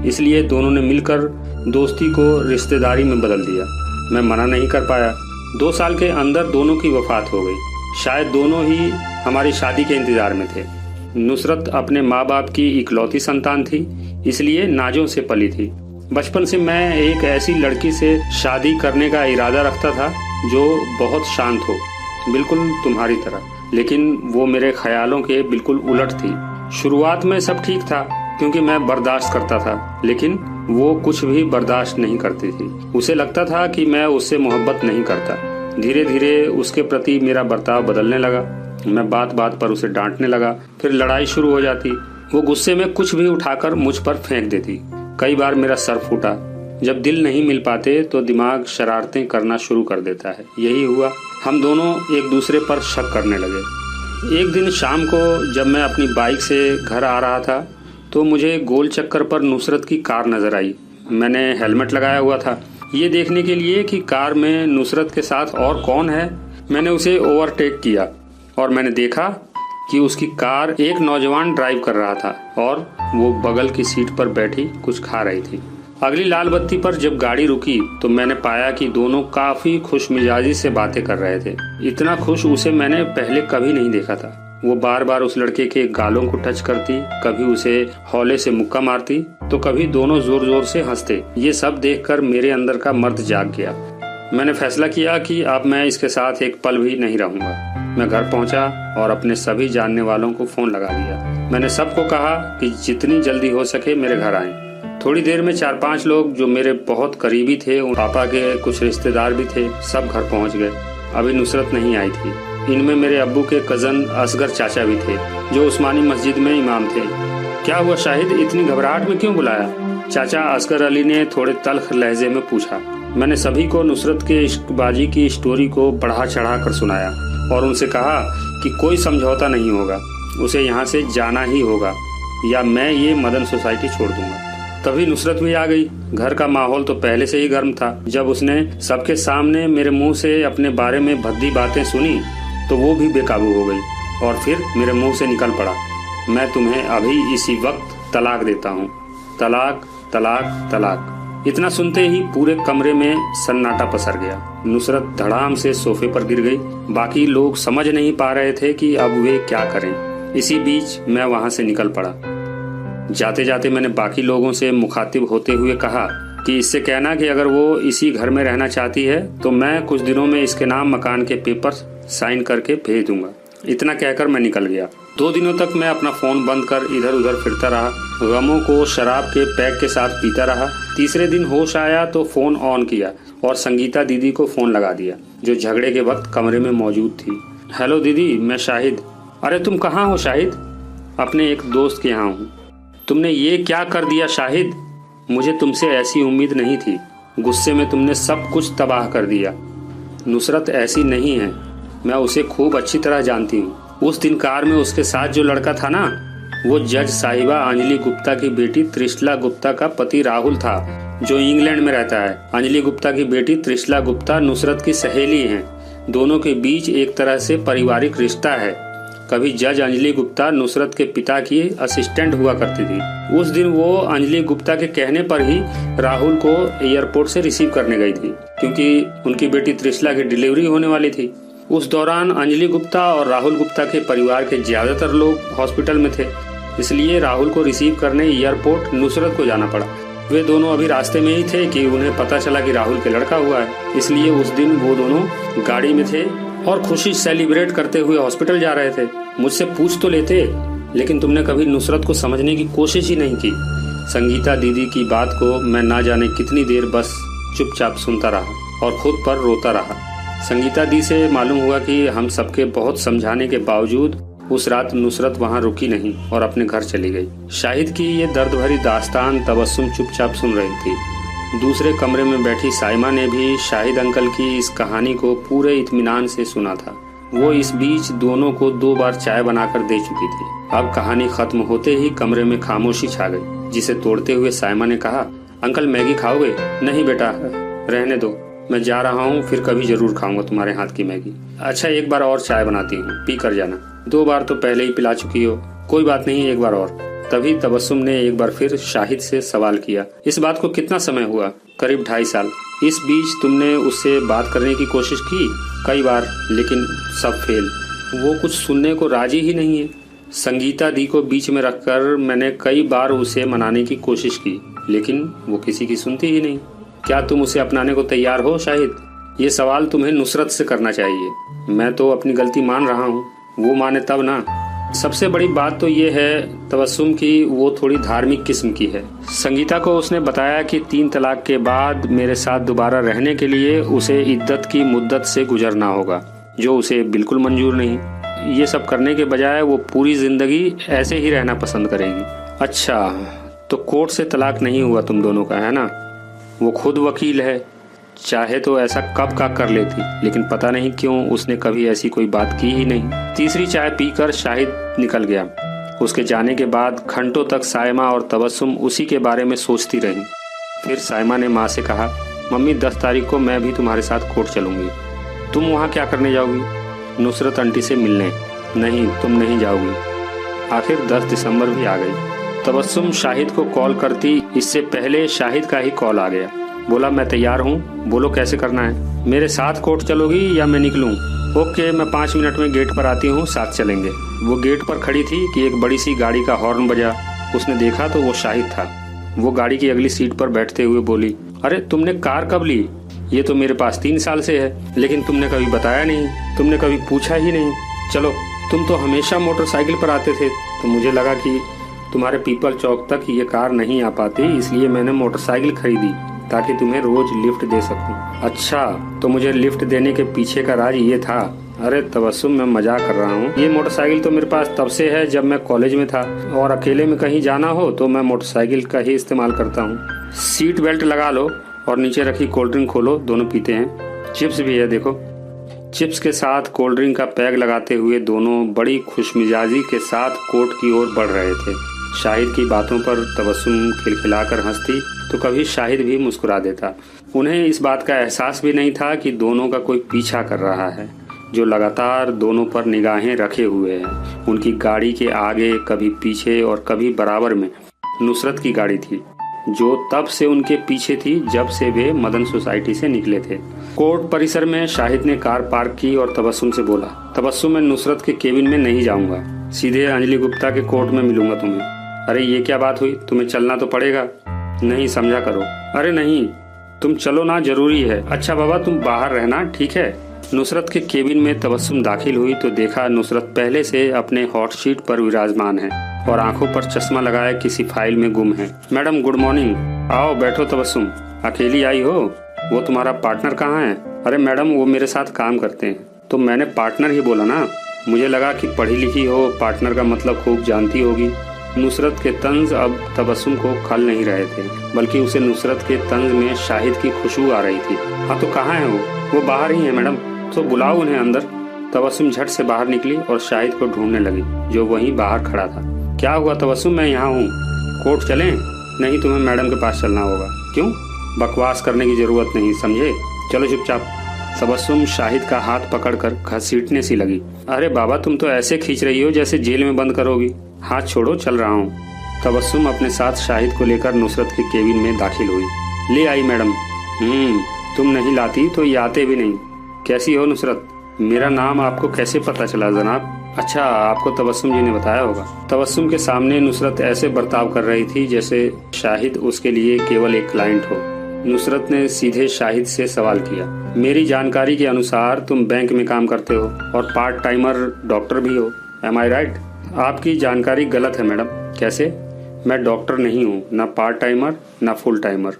इसलिए दोनों ने मिलकर दोस्ती को रिश्तेदारी में बदल दिया। मैं मना नहीं कर पाया। 2 साल के अंदर दोनों की वफात हो गई। शायद दोनों ही हमारी शादी के इंतजार में थे। नुसरत अपने माँ बाप की इकलौती संतान थी, इसलिए नाजों से पली थी। बचपन से मैं एक ऐसी लड़की से शादी करने का इरादा रखता था जो बहुत शांत हो, बिल्कुल तुम्हारी तरह, लेकिन वो मेरे ख्यालों के बिल्कुल उलट थी। शुरुआत में सब ठीक था क्योंकि मैं बर्दाश्त करता था, लेकिन वो कुछ भी बर्दाश्त नहीं करती थी। उसे लगता था कि मैं उससे मोहब्बत नहीं करता। धीरे धीरे उसके प्रति मेरा बर्ताव बदलने लगा। मैं बात बात पर उसे डांटने लगा, फिर लड़ाई शुरू हो जाती। वो गुस्से में कुछ भी उठाकर मुझ पर फेंक देती। कई बार मेरा सर फूटा। जब दिल नहीं मिल पाते तो दिमाग शरारतें करना शुरू कर देता है। यही हुआ, हम दोनों एक दूसरे पर शक करने लगे। एक दिन शाम को जब मैं अपनी बाइक से घर आ रहा था तो मुझे गोल चक्कर पर नुसरत की कार नजर आई। मैंने हेलमेट लगाया हुआ था, ये देखने के लिए कि कार में नुसरत के साथ और कौन है। मैंने उसे ओवरटेक किया और मैंने देखा कि उसकी कार एक नौजवान ड्राइव कर रहा था और वो बगल की सीट पर बैठी कुछ खा रही थी। अगली लाल बत्ती पर जब गाड़ी रुकी तो मैंने पाया कि दोनों काफी खुशमिजाजी से बातें कर रहे थे। इतना खुश उसे मैंने पहले कभी नहीं देखा था। वो बार बार उस लड़के के गालों को टच करती, कभी उसे हौले से मुक्का मारती तो कभी दोनों जोर जोर से हंसते। ये सब देखकर मेरे अंदर का मर्द जाग गया। मैंने फैसला किया कि अब मैं इसके साथ एक पल भी नहीं रहूंगा। मैं घर पहुंचा और अपने सभी जानने वालों को फोन लगा दिया। मैंने सबको कहा कि जितनी जल्दी हो सके मेरे घर आएं। थोड़ी देर में 4-5 लोग जो मेरे बहुत करीबी थे, पापा के कुछ रिश्तेदार भी थे, सब घर पहुंच गए। अभी नुसरत नहीं आई थी। इनमें मेरे अब्बू के कजन असगर चाचा भी थे, जो उस्मानी मस्जिद में इमाम थे। क्या हुआ शाहिद, इतनी घबराहट में क्यों बुलाया? चाचा असगर अली ने थोड़े तल्ख लहजे में पूछा। मैंने सभी को नुसरत के इश्कबाजी की स्टोरी को बढ़ा चढ़ा कर सुनाया और उनसे कहा कि कोई समझौता नहीं होगा, उसे यहाँ से जाना ही होगा या मैं ये मदन सोसाइटी छोड़ दूंगा। तभी नुसरत भी आ गई। घर का माहौल तो पहले से ही गर्म था। जब उसने सबके सामने मेरे मुंह से अपने बारे में भद्दी बातें सुनी तो वो भी बेकाबू हो गई और फिर मेरे मुंह से निकल पड़ा, मैं तुम्हें अभी इसी वक्त तलाक देता हूँ। तलाक, तलाक, तलाक। इतना सुनते ही पूरे कमरे में सन्नाटा पसर गया। नुसरत धड़ाम से सोफे पर गिर गई। बाकी लोग समझ नहीं पा रहे थे कि अब वे क्या करें। इसी बीच मैं वहां से निकल पड़ा। जाते जाते मैंने बाकी लोगों से मुखातिब होते हुए कहा कि इससे कहना कि अगर वो इसी घर में रहना चाहती है तो मैं कुछ दिनों में इसके नाम मकान के पेपर साइन करके भेज दूंगा। इतना कहकर मैं निकल गया। 2 दिनों तक मैं अपना फोन बंद कर इधर उधर फिरता रहा, गमों को शराब के पैक के साथ पीता रहा। तीसरे दिन होश आया तो फोन ऑन किया और संगीता दीदी को फोन लगा दिया, जो झगड़े के वक्त कमरे में मौजूद थी। हेलो दीदी, मैं शाहिद। अरे तुम कहाँ हो शाहिद? अपने एक दोस्त के यहाँ हूँ। तुमने ये क्या कर दिया शाहिद? मुझे तुमसे ऐसी उम्मीद नहीं थी। गुस्से में तुमने सब कुछ तबाह कर दिया। नुसरत ऐसी नहीं है, मैं उसे खूब अच्छी तरह जानती हूँ। उस दिन कार में उसके साथ जो लड़का था ना, वो जज साहिबा अंजलि गुप्ता की बेटी त्रिशला गुप्ता का पति राहुल था, जो इंग्लैंड में रहता है। अंजलि गुप्ता की बेटी त्रिशला गुप्ता नुसरत की सहेली हैं। दोनों के बीच एक तरह से पारिवारिक रिश्ता है। कभी जज अंजलि गुप्ता नुसरत के पिता की असिस्टेंट हुआ करती थी। उस दिन वो अंजलि गुप्ता के कहने पर ही राहुल को एयरपोर्ट से रिसीव करने गई थी, क्योंकि उनकी बेटी त्रिशला की डिलीवरी होने वाली थी। उस दौरान अंजलि गुप्ता और राहुल गुप्ता के परिवार के ज्यादातर लोग हॉस्पिटल में थे, इसलिए राहुल को रिसीव करने एयरपोर्ट नुसरत को जाना पड़ा। वे दोनों अभी रास्ते में ही थे कि उन्हें पता चला कि राहुल के लड़का हुआ है, इसलिए उस दिन वो दोनों गाड़ी में थे और खुशी सेलिब्रेट करते हुए हॉस्पिटल जा रहे थे। मुझसे पूछ तो लेते, लेकिन तुमने कभी नुसरत को समझने की कोशिश ही नहीं की। संगीता दीदी की बात को मैं ना जाने कितनी देर बस चुपचाप सुनता रहा और खुद पर रोता रहा। संगीता दी से मालूम हुआ कि हम सबके बहुत समझाने के बावजूद उस रात नुसरत वहां रुकी नहीं और अपने घर चली गई। शाहिद की ये दर्द भरी दास्तान तबस्सुम चुपचाप सुन रही थी। दूसरे कमरे में बैठी साइमा ने भी शाहिद अंकल की इस कहानी को पूरे इत्मीनान से सुना था। वो इस बीच दोनों को 2 बार चाय बनाकर दे चुकी थी। अब कहानी खत्म होते ही कमरे में खामोशी छा गई, जिसे तोड़ते हुए साइमा ने कहा, अंकल मैगी खाओगे? नहीं बेटा, रहने दो, मैं जा रहा हूँ, फिर कभी जरूर खाऊंगा तुम्हारे हाथ की मैगी। अच्छा, एक बार और चाय बनाती हूँ, पी कर जाना। 2 बार तो पहले ही पिला चुकी हो, कोई बात नहीं, एक बार और। तभी तबस्सुम ने एक बार फिर शाहिद से सवाल किया, इस बात को कितना समय हुआ? करीब 2.5 साल। इस बीच तुमने उससे बात करने की कोशिश की? कई बार, लेकिन सब फेल। वो कुछ सुनने को राजी ही नहीं है। संगीता दी को बीच में रखकर मैंने कई बार उसे मनाने की कोशिश की, लेकिन वो किसी की सुनती ही नहीं। क्या तुम उसे अपनाने को तैयार हो शाहिद? ये सवाल तुम्हें नुसरत से करना चाहिए। मैं तो अपनी गलती मान रहा हूँ, वो माने तब ना। सबसे बड़ी बात तो ये है तबस्सुम की, वो थोड़ी धार्मिक किस्म की है। संगीता को उसने बताया कि 3 तलाक के बाद मेरे साथ दोबारा रहने के लिए उसे इद्दत की मुद्दत से गुजरना होगा, जो उसे बिल्कुल मंजूर नहीं। ये सब करने के बजाय वो पूरी जिंदगी ऐसे ही रहना पसंद करेगी। अच्छा, तो कोर्ट से तलाक नहीं हुआ तुम दोनों का, है ना? वो खुद वकील है, चाहे तो ऐसा कब का कर लेती, लेकिन पता नहीं क्यों उसने कभी ऐसी कोई बात की ही नहीं। तीसरी चाय पीकर शाहिद निकल गया। उसके जाने के बाद घंटों तक साइमा और तबस्सुम उसी के बारे में सोचती रही। फिर साइमा ने माँ से कहा, मम्मी 10 तारीख को मैं भी तुम्हारे साथ कोर्ट चलूंगी। तुम वहाँ क्या करने जाओगी? नुसरत आंटी से मिलने। नहीं, तुम नहीं जाओगी। आखिर 10 दिसंबर भी आ गई। तबस्सुम शाहिद को कॉल करती, इससे पहले शाहिद का ही कॉल आ गया। बोला, मैं तैयार हूँ, बोलो कैसे करना है? मेरे साथ कोर्ट चलोगी या मैं निकलूँ? ओके, मैं 5 मिनट में गेट पर आती हूँ, साथ चलेंगे। वो गेट पर खड़ी थी कि एक बड़ी सी गाड़ी का हॉर्न बजा। उसने देखा तो वो शाहिद था। वो गाड़ी की अगली सीट पर बैठते हुए बोली, अरे तुमने कार कब ली? ये तो मेरे पास 3 साल से है, लेकिन तुमने कभी बताया नहीं, तुमने कभी पूछा ही नहीं। चलो, तुम तो हमेशा मोटरसाइकिल पर आते थे, तो मुझे लगा कि तुम्हारे पीपल चौक तक ये कार नहीं आ पाती, इसलिए मैंने मोटरसाइकिल खरीदी ताकि तुम्हें रोज लिफ्ट दे सकूं। अच्छा, तो मुझे लिफ्ट देने के पीछे का राज ये था? अरे तबस्सुम, मैं मजाक कर रहा हूँ। ये मोटरसाइकिल तो मेरे पास तब से है जब मैं कॉलेज में था, और अकेले में कहीं जाना हो तो मैं मोटरसाइकिल का ही इस्तेमाल करता हूँ। सीट बेल्ट लगा लो और नीचे रखी कोल्ड ड्रिंक खोलो, दोनों पीते हैं। चिप्स भी है, देखो। चिप्स के साथ कोल्ड ड्रिंक का पैग लगाते हुए दोनों बड़ी खुशमिजाजी के साथ कोर्ट की ओर बढ़ रहे थे। शाहिद की बातों पर तबस्सुम खिलखिलाकर हंसती तो कभी शाहिद भी मुस्कुरा देता। उन्हें इस बात का एहसास भी नहीं था कि दोनों का कोई पीछा कर रहा है। जो लगातार दोनों पर निगाहें रखे हुए है। उनकी गाड़ी के आगे, कभी पीछे और कभी बराबर में नुसरत की गाड़ी थी, जो तब से उनके पीछे थी जब से वे मदन सोसाइटी से निकले थे। कोर्ट परिसर में शाहिद ने कार पार्क की और तबस्सुम से बोला, तबस्सुम, मैं नुसरत के केबिन में नहीं जाऊंगा, सीधे अंजलि गुप्ता के कोर्ट में मिलूंगा तुम्हें। अरे ये क्या बात हुई, तुम्हें चलना तो पड़ेगा। नहीं, समझा करो। अरे नहीं, तुम चलो ना, जरूरी है। अच्छा बाबा, तुम बाहर रहना, ठीक है। नुसरत के केबिन में तबस्सुम दाखिल हुई तो देखा नुसरत पहले से अपने हॉट शीट पर विराजमान है और आंखों पर चश्मा लगाए किसी फाइल में गुम है। मैडम गुड मॉर्निंग, आओ बैठो। तबस्सुम, अकेली आई हो? वो तुम्हारा पार्टनर कहाँ है? अरे मैडम, वो मेरे साथ काम करते हैं। तो मैंने पार्टनर ही बोला ना, मुझे लगा कि पढ़ी लिखी हो, पार्टनर का मतलब खूब जानती होगी। नुसरत के तंज अब तबस्सुम को खल नहीं रहे थे, बल्कि उसे नुसरत के तंज में शाहिद की खुशबू आ रही थी। हाँ तो कहाँ है वो बाहर ही है मैडम, तो बुलाओ उन्हें अंदर। तबस्सुम झट से बाहर निकली और शाहिद को ढूंढने लगी, जो वहीं बाहर खड़ा था। क्या हुआ तबस्सुम, मैं यहाँ हूँ, कोर्ट चलें? नहीं, तुम्हें मैडम के पास चलना होगा। क्यों? बकवास करने की जरूरत नहीं, समझे? चलो चुपचाप। तबस्सुम शाहिद का हाथ पकड़कर घसीटने सी लगी। अरे बाबा, तुम तो ऐसे खींच रही हो जैसे जेल में बंद करोगी। हाथ छोड़ो, चल रहा हूँ। तबस्सुम अपने साथ शाहिद को लेकर नुसरत के केबिन में दाखिल हुई। ले आई मैडम। तुम नहीं लाती तो ये आते भी नहीं। कैसी हो नुसरत? मेरा नाम आपको कैसे पता चला जनाब? अच्छा, आपको तबस्सुम जी ने बताया होगा। तबस्सुम के सामने नुसरत ऐसे बर्ताव कर रही थी जैसे शाहिद उसके लिए केवल एक क्लाइंट हो। नुसरत ने सीधे शाहिद से सवाल किया, मेरी जानकारी के अनुसार तुम बैंक में काम करते हो और पार्ट टाइमर डॉक्टर भी हो, एम आई राइट? आपकी जानकारी गलत है मैडम। कैसे? मैं डॉक्टर नहीं हूँ, ना पार्ट टाइमर ना फुल टाइमर।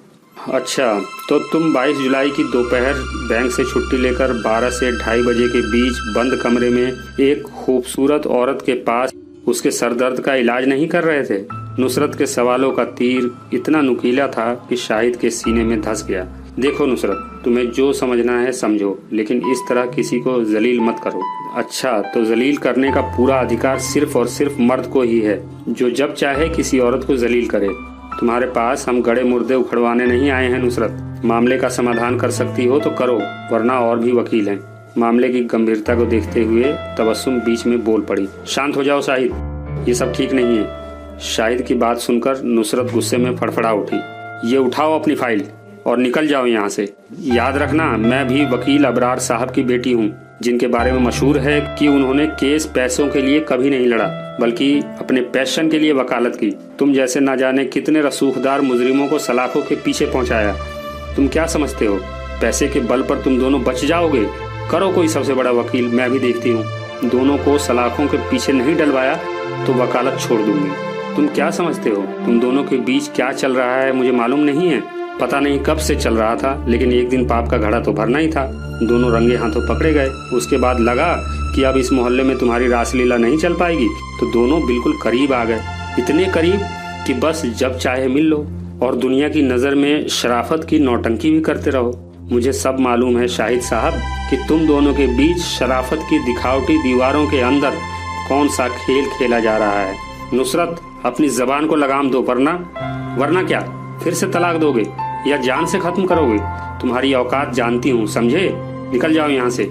अच्छा, तो तुम 22 जुलाई की दोपहर बैंक से छुट्टी लेकर 12 से 2:30 बजे के बीच बंद कमरे में एक खूबसूरत औरत के पास उसके सरदर्द का इलाज नहीं कर रहे थे? नुसरत के सवालों का तीर इतना नुकीला था कि शाहिद के सीने में धंस गया। देखो नुसरत, तुम्हें जो समझना है समझो, लेकिन इस तरह किसी को जलील मत करो। अच्छा, तो जलील करने का पूरा अधिकार सिर्फ और सिर्फ मर्द को ही है, जो जब चाहे किसी औरत को जलील करे। तुम्हारे पास हम गड़े मुर्दे उखड़वाने नहीं आए हैं नुसरत। मामले का समाधान कर सकती हो तो करो, वरना और भी वकील हैं। मामले की गंभीरता को देखते हुए तबस्सुम बीच में बोल पड़ी। शांत हो जाओ शाहिद, ये सब ठीक नहीं है। शाहिद की बात सुनकर नुसरत गुस्से में फड़फड़ा उठी। ये उठाओ अपनी फाइल और निकल जाओ यहाँ से। याद रखना, मैं भी वकील अबरार साहब की बेटी हूँ, जिनके बारे में मशहूर है कि उन्होंने केस पैसों के लिए कभी नहीं लड़ा, बल्कि अपने पैशन के लिए वकालत की। तुम जैसे ना जाने कितने रसूखदार मुजरिमों को सलाखों के पीछे पहुँचाया। तुम क्या समझते हो पैसे के बल पर तुम दोनों बच जाओगे? करो कोई सबसे बड़ा वकील, मैं भी देखती हूँ। दोनों को सलाखों के पीछे नहीं डलवाया तो वकालत छोड़ दूंगी। तुम क्या समझते हो तुम दोनों के बीच क्या चल रहा है मुझे मालूम नहीं है? पता नहीं कब से चल रहा था, लेकिन एक दिन पाप का घड़ा तो भरना ही था। दोनों रंगे हाथों पकड़े गए। उसके बाद लगा कि अब इस मोहल्ले में तुम्हारी रासलीला नहीं चल पाएगी, तो दोनों बिल्कुल करीब आ गए। इतने करीब कि बस जब चाहे मिल लो और दुनिया की नज़र में शराफत की नौटंकी भी करते रहो। मुझे सब मालूम है शाहिद साहब कि तुम दोनों के बीच शराफत की दिखावटी दीवारों के अंदर कौन सा खेल खेला जा रहा है। नुसरत, अपनी जबान को लगाम दो, वरना क्या फिर से तलाक दोगे या जान से खत्म करोगे? तुम्हारी औकात जानती हूँ, समझे? निकल जाओ यहाँ से।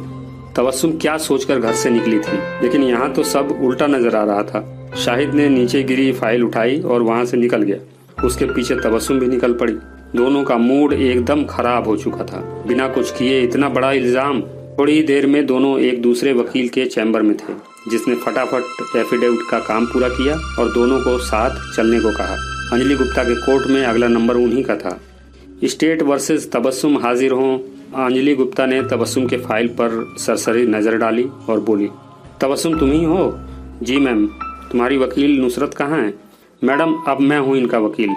तबस्सुम क्या सोचकर घर से निकली थी, लेकिन यहाँ तो सब उल्टा नजर आ रहा था। शाहिद ने नीचे गिरी फाइल उठाई और वहाँ से निकल गया। उसके पीछे तबस्सुम भी निकल पड़ी। दोनों का मूड एकदम खराब हो चुका था। बिना कुछ किए इतना बड़ा इल्जाम। थोड़ी ही देर में दोनों एक दूसरे वकील के चैम्बर में थे, जिसने फटाफट एफिडेविट का काम पूरा किया और दोनों को साथ चलने को कहा। अंजलि गुप्ता के कोर्ट में अगला नंबर उन्हीं का था। स्टेट वर्सेस तबस्सुम हाजिर हों। अंजलि गुप्ता ने तबस्सुम के फाइल पर सरसरी नजर डाली और बोली, तबस्सुम तुम ही हो? जी मैम। तुम्हारी वकील नुसरत कहाँ है? मैडम, अब मैं हूँ इनका वकील।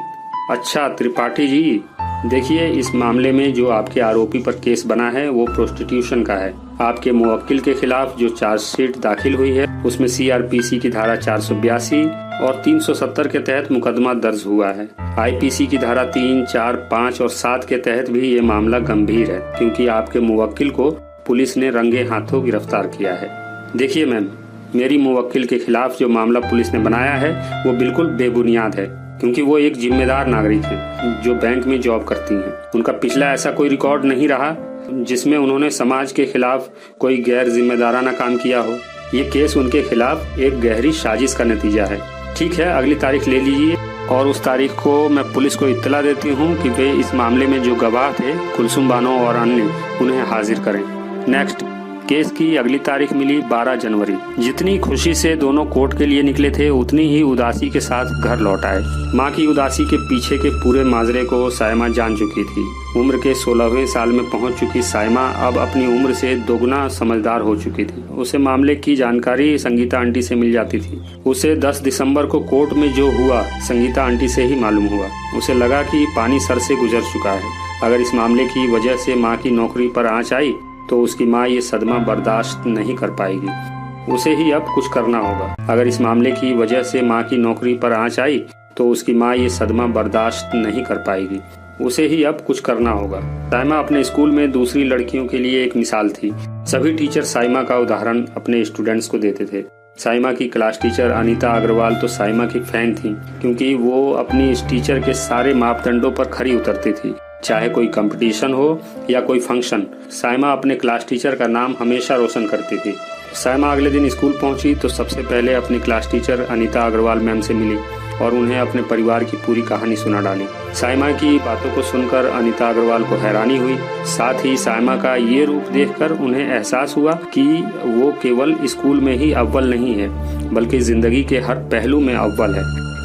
अच्छा त्रिपाठी जी, देखिए, इस मामले में जो आपके आरोपी पर केस बना है वो प्रोस्टिट्यूशन का है। आपके मुवक्किल के खिलाफ जो चार्जशीट दाखिल हुई है उसमें CRPC की धारा 482 और 370 के तहत मुकदमा दर्ज हुआ है। IPC की धारा 3, 4, 5 और 7 के तहत भी ये मामला गंभीर है, क्योंकि आपके मुवक्किल को पुलिस ने रंगे हाथों गिरफ्तार किया है। देखिए मैम, मेरी मुवक्किल के खिलाफ जो मामला पुलिस ने बनाया है वो बिल्कुल बेबुनियाद है, क्योंकि वो एक जिम्मेदार नागरिक है जो बैंक में जॉब करती हैं। उनका पिछला ऐसा कोई रिकॉर्ड नहीं रहा जिसमें उन्होंने समाज के खिलाफ कोई गैर जिम्मेदाराना काम किया हो। ये केस उनके खिलाफ एक गहरी साजिश का नतीजा है। ठीक है, अगली तारीख ले लीजिए और उस तारीख को मैं पुलिस को इत्तला देती हूँ कि वे इस मामले में जो गवाह थे कुलसुम बानो और अन्य, उन्हें हाजिर करें। नेक्स्ट, केस की अगली तारीख मिली 12 जनवरी। जितनी खुशी से दोनों कोर्ट के लिए निकले थे उतनी ही उदासी के साथ घर लौट आए। माँ की उदासी के पीछे के पूरे माजरे को साइमा जान चुकी थी। उम्र के 16वें साल में पहुंच चुकी साइमा अब अपनी उम्र से दोगुना समझदार हो चुकी थी। उसे मामले की जानकारी संगीता आंटी से मिल जाती थी। उसे 10 दिसंबर को कोर्ट में जो हुआ संगीता आंटी से ही मालूम हुआ। उसे लगा कि पानी सर से गुजर चुका है। अगर इस मामले की वजह से माँ की नौकरी पर आंच आई तो उसकी माँ ये सदमा बर्दाश्त नहीं कर पाएगी। उसे ही अब कुछ करना होगा। अगर इस मामले की वजह से माँ की नौकरी पर आंच आई तो उसकी माँ ये सदमा बर्दाश्त नहीं कर पाएगी। उसे ही अब कुछ करना होगा। साइमा अपने स्कूल में दूसरी लड़कियों के लिए एक मिसाल थी। सभी टीचर साइमा का उदाहरण अपने स्टूडेंट्स को देते थे। साइमा की क्लास टीचर अनीता अग्रवाल तो साइमा की फैन थी, क्योंकि वो अपनी इस टीचर के सारे मापदंडों पर खरी उतरती थी। चाहे कोई कंपटीशन हो या कोई फंक्शन, साइमा अपने क्लास टीचर का नाम हमेशा रोशन करती थी। साइमा अगले दिन स्कूल पहुंची तो सबसे पहले अपनी class teacher Anita Agarwal ma'am से मिली और उन्हें अपने परिवार की पूरी कहानी सुना डाली। साइमा की बातों को सुनकर अनीता अग्रवाल को हैरानी हुई। साथ ही साइमा का ये रूप देखकर उन्हें एहसास हुआ कि वो केवल स्कूल में ही अव्वल नहीं है, बल्कि जिंदगी के हर पहलू में अव्वल है।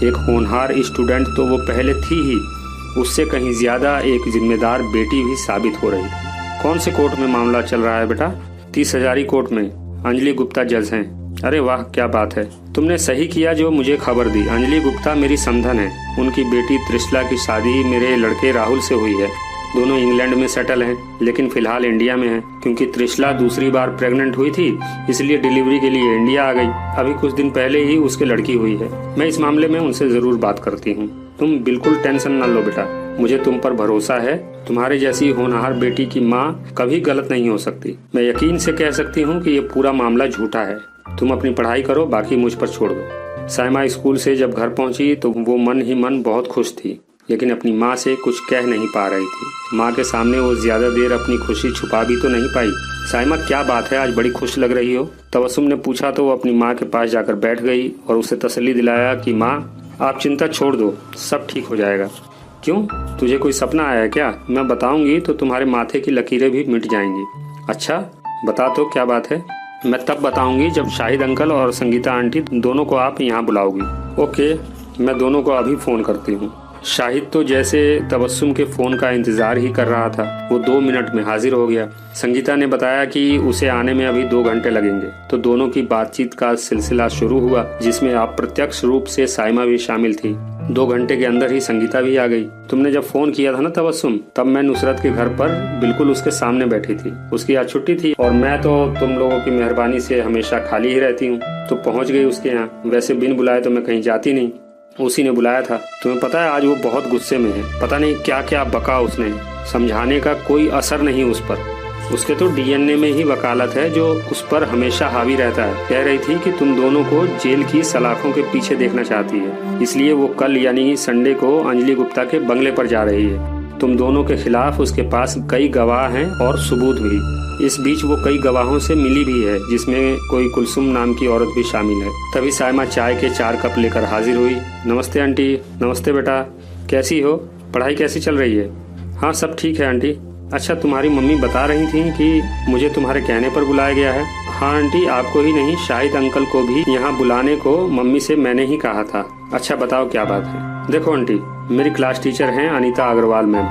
एक होनहार स्टूडेंट तो वो पहले थी ही, उससे कहीं ज्यादा एक जिम्मेदार बेटी भी साबित हो रही थी। कौन से कोर्ट में मामला चल रहा है बेटा? 30 हजारी कोर्ट में। अंजलि गुप्ता जज हैं। अरे वाह, क्या बात है, तुमने सही किया जो मुझे खबर दी। अंजलि गुप्ता मेरी समधन है। उनकी बेटी त्रिशला की शादी मेरे लड़के राहुल से हुई है। दोनों इंग्लैंड में सेटल हैं, लेकिन फिलहाल इंडिया में हैं, क्योंकि त्रिशला दूसरी बार प्रेग्नेंट हुई थी, इसलिए डिलीवरी के लिए इंडिया आ गई। अभी कुछ दिन पहले ही उसके लड़की हुई है। मैं इस मामले में उनसे जरूर बात करती हूँ। तुम बिल्कुल टेंशन न लो बेटा, मुझे तुम पर भरोसा है। तुम्हारे जैसी होनहार बेटी की माँ कभी गलत नहीं हो सकती। मैं यकीन से कह सकती हूँ कि ये पूरा मामला झूठा है। तुम अपनी पढ़ाई करो, बाकी मुझ पर छोड़ दो। साइमा स्कूल से जब घर पहुंची तो वो मन ही मन बहुत खुश थी, लेकिन अपनी माँ से कुछ कह नहीं पा रही थी। माँ के सामने वो ज्यादा देर अपनी खुशी छुपा भी तो नहीं पाई। साइमा, क्या बात है, आज बड़ी खुश लग रही हो? तबस्सुम ने पूछा तो वो अपनी माँ के पास जाकर बैठ गई और उसे तसल्ली दिलाया कि माँ, आप चिंता छोड़ दो, सब ठीक हो जाएगा। क्यों, तुझे कोई सपना आया है क्या? मैं बताऊंगी तो तुम्हारे माथे की लकीरें भी मिट जाएंगी। अच्छा, बता तो क्या बात है? मैं तब बताऊंगी जब शाहिद अंकल और संगीता आंटी दोनों को आप यहाँ बुलाओगी। ओके, मैं दोनों को अभी फोन करती हूँ। शाहिद तो जैसे तबस्सुम के फोन का इंतजार ही कर रहा था। वो 2 मिनट में हाजिर हो गया। संगीता ने बताया कि उसे आने में अभी 2 घंटे लगेंगे। तो दोनों की बातचीत का सिलसिला शुरू हुआ, जिसमें अप्रत्यक्ष रूप से साइमा भी शामिल थी। 2 घंटे के अंदर ही संगीता भी आ गई। तुमने जब फोन किया था ना तबस्सुम, तब मैं नुसरत के घर पर बिल्कुल उसके सामने बैठी थी। उसकी आज छुट्टी थी और मैं तो तुम लोगों की मेहरबानी से हमेशा खाली ही रहती हूँ, तो पहुँच गई उसके यहाँ। वैसे बिन बुलाए तो मैं कहीं जाती नहीं, उसी ने बुलाया था। तुम्हें पता है आज वो बहुत गुस्से में है। पता नहीं क्या क्या बका उसने। समझाने का कोई असर नहीं उस पर। उसके तो डीएनए में ही वकालत है जो उस पर हमेशा हावी रहता है। कह रही थी कि तुम दोनों को जेल की सलाखों के पीछे देखना चाहती है, इसलिए वो कल यानी संडे को अंजलि गुप्ता के बंगले पर जा रही है। तुम दोनों के खिलाफ उसके पास कई गवाह हैं और सबूत भी। इस बीच वो कई गवाहों से मिली भी है, जिसमें कोई कुलसुम नाम की औरत भी शामिल है। तभी साइमा चाय के 4 कप लेकर हाजिर हुई। नमस्ते आंटी। नमस्ते बेटा, कैसी हो? पढ़ाई कैसी चल रही है? हाँ, सब ठीक है आंटी। अच्छा, तुम्हारी मम्मी बता रही थी कि मुझे तुम्हारे कहने पर बुलाया गया है। हाँ आंटी, आपको ही नहीं, शाहिद अंकल को भी यहाँ बुलाने को मम्मी से मैंने ही कहा था। अच्छा बताओ क्या बात है? देखो आंटी, मेरी क्लास टीचर हैं अनीता अग्रवाल मैम।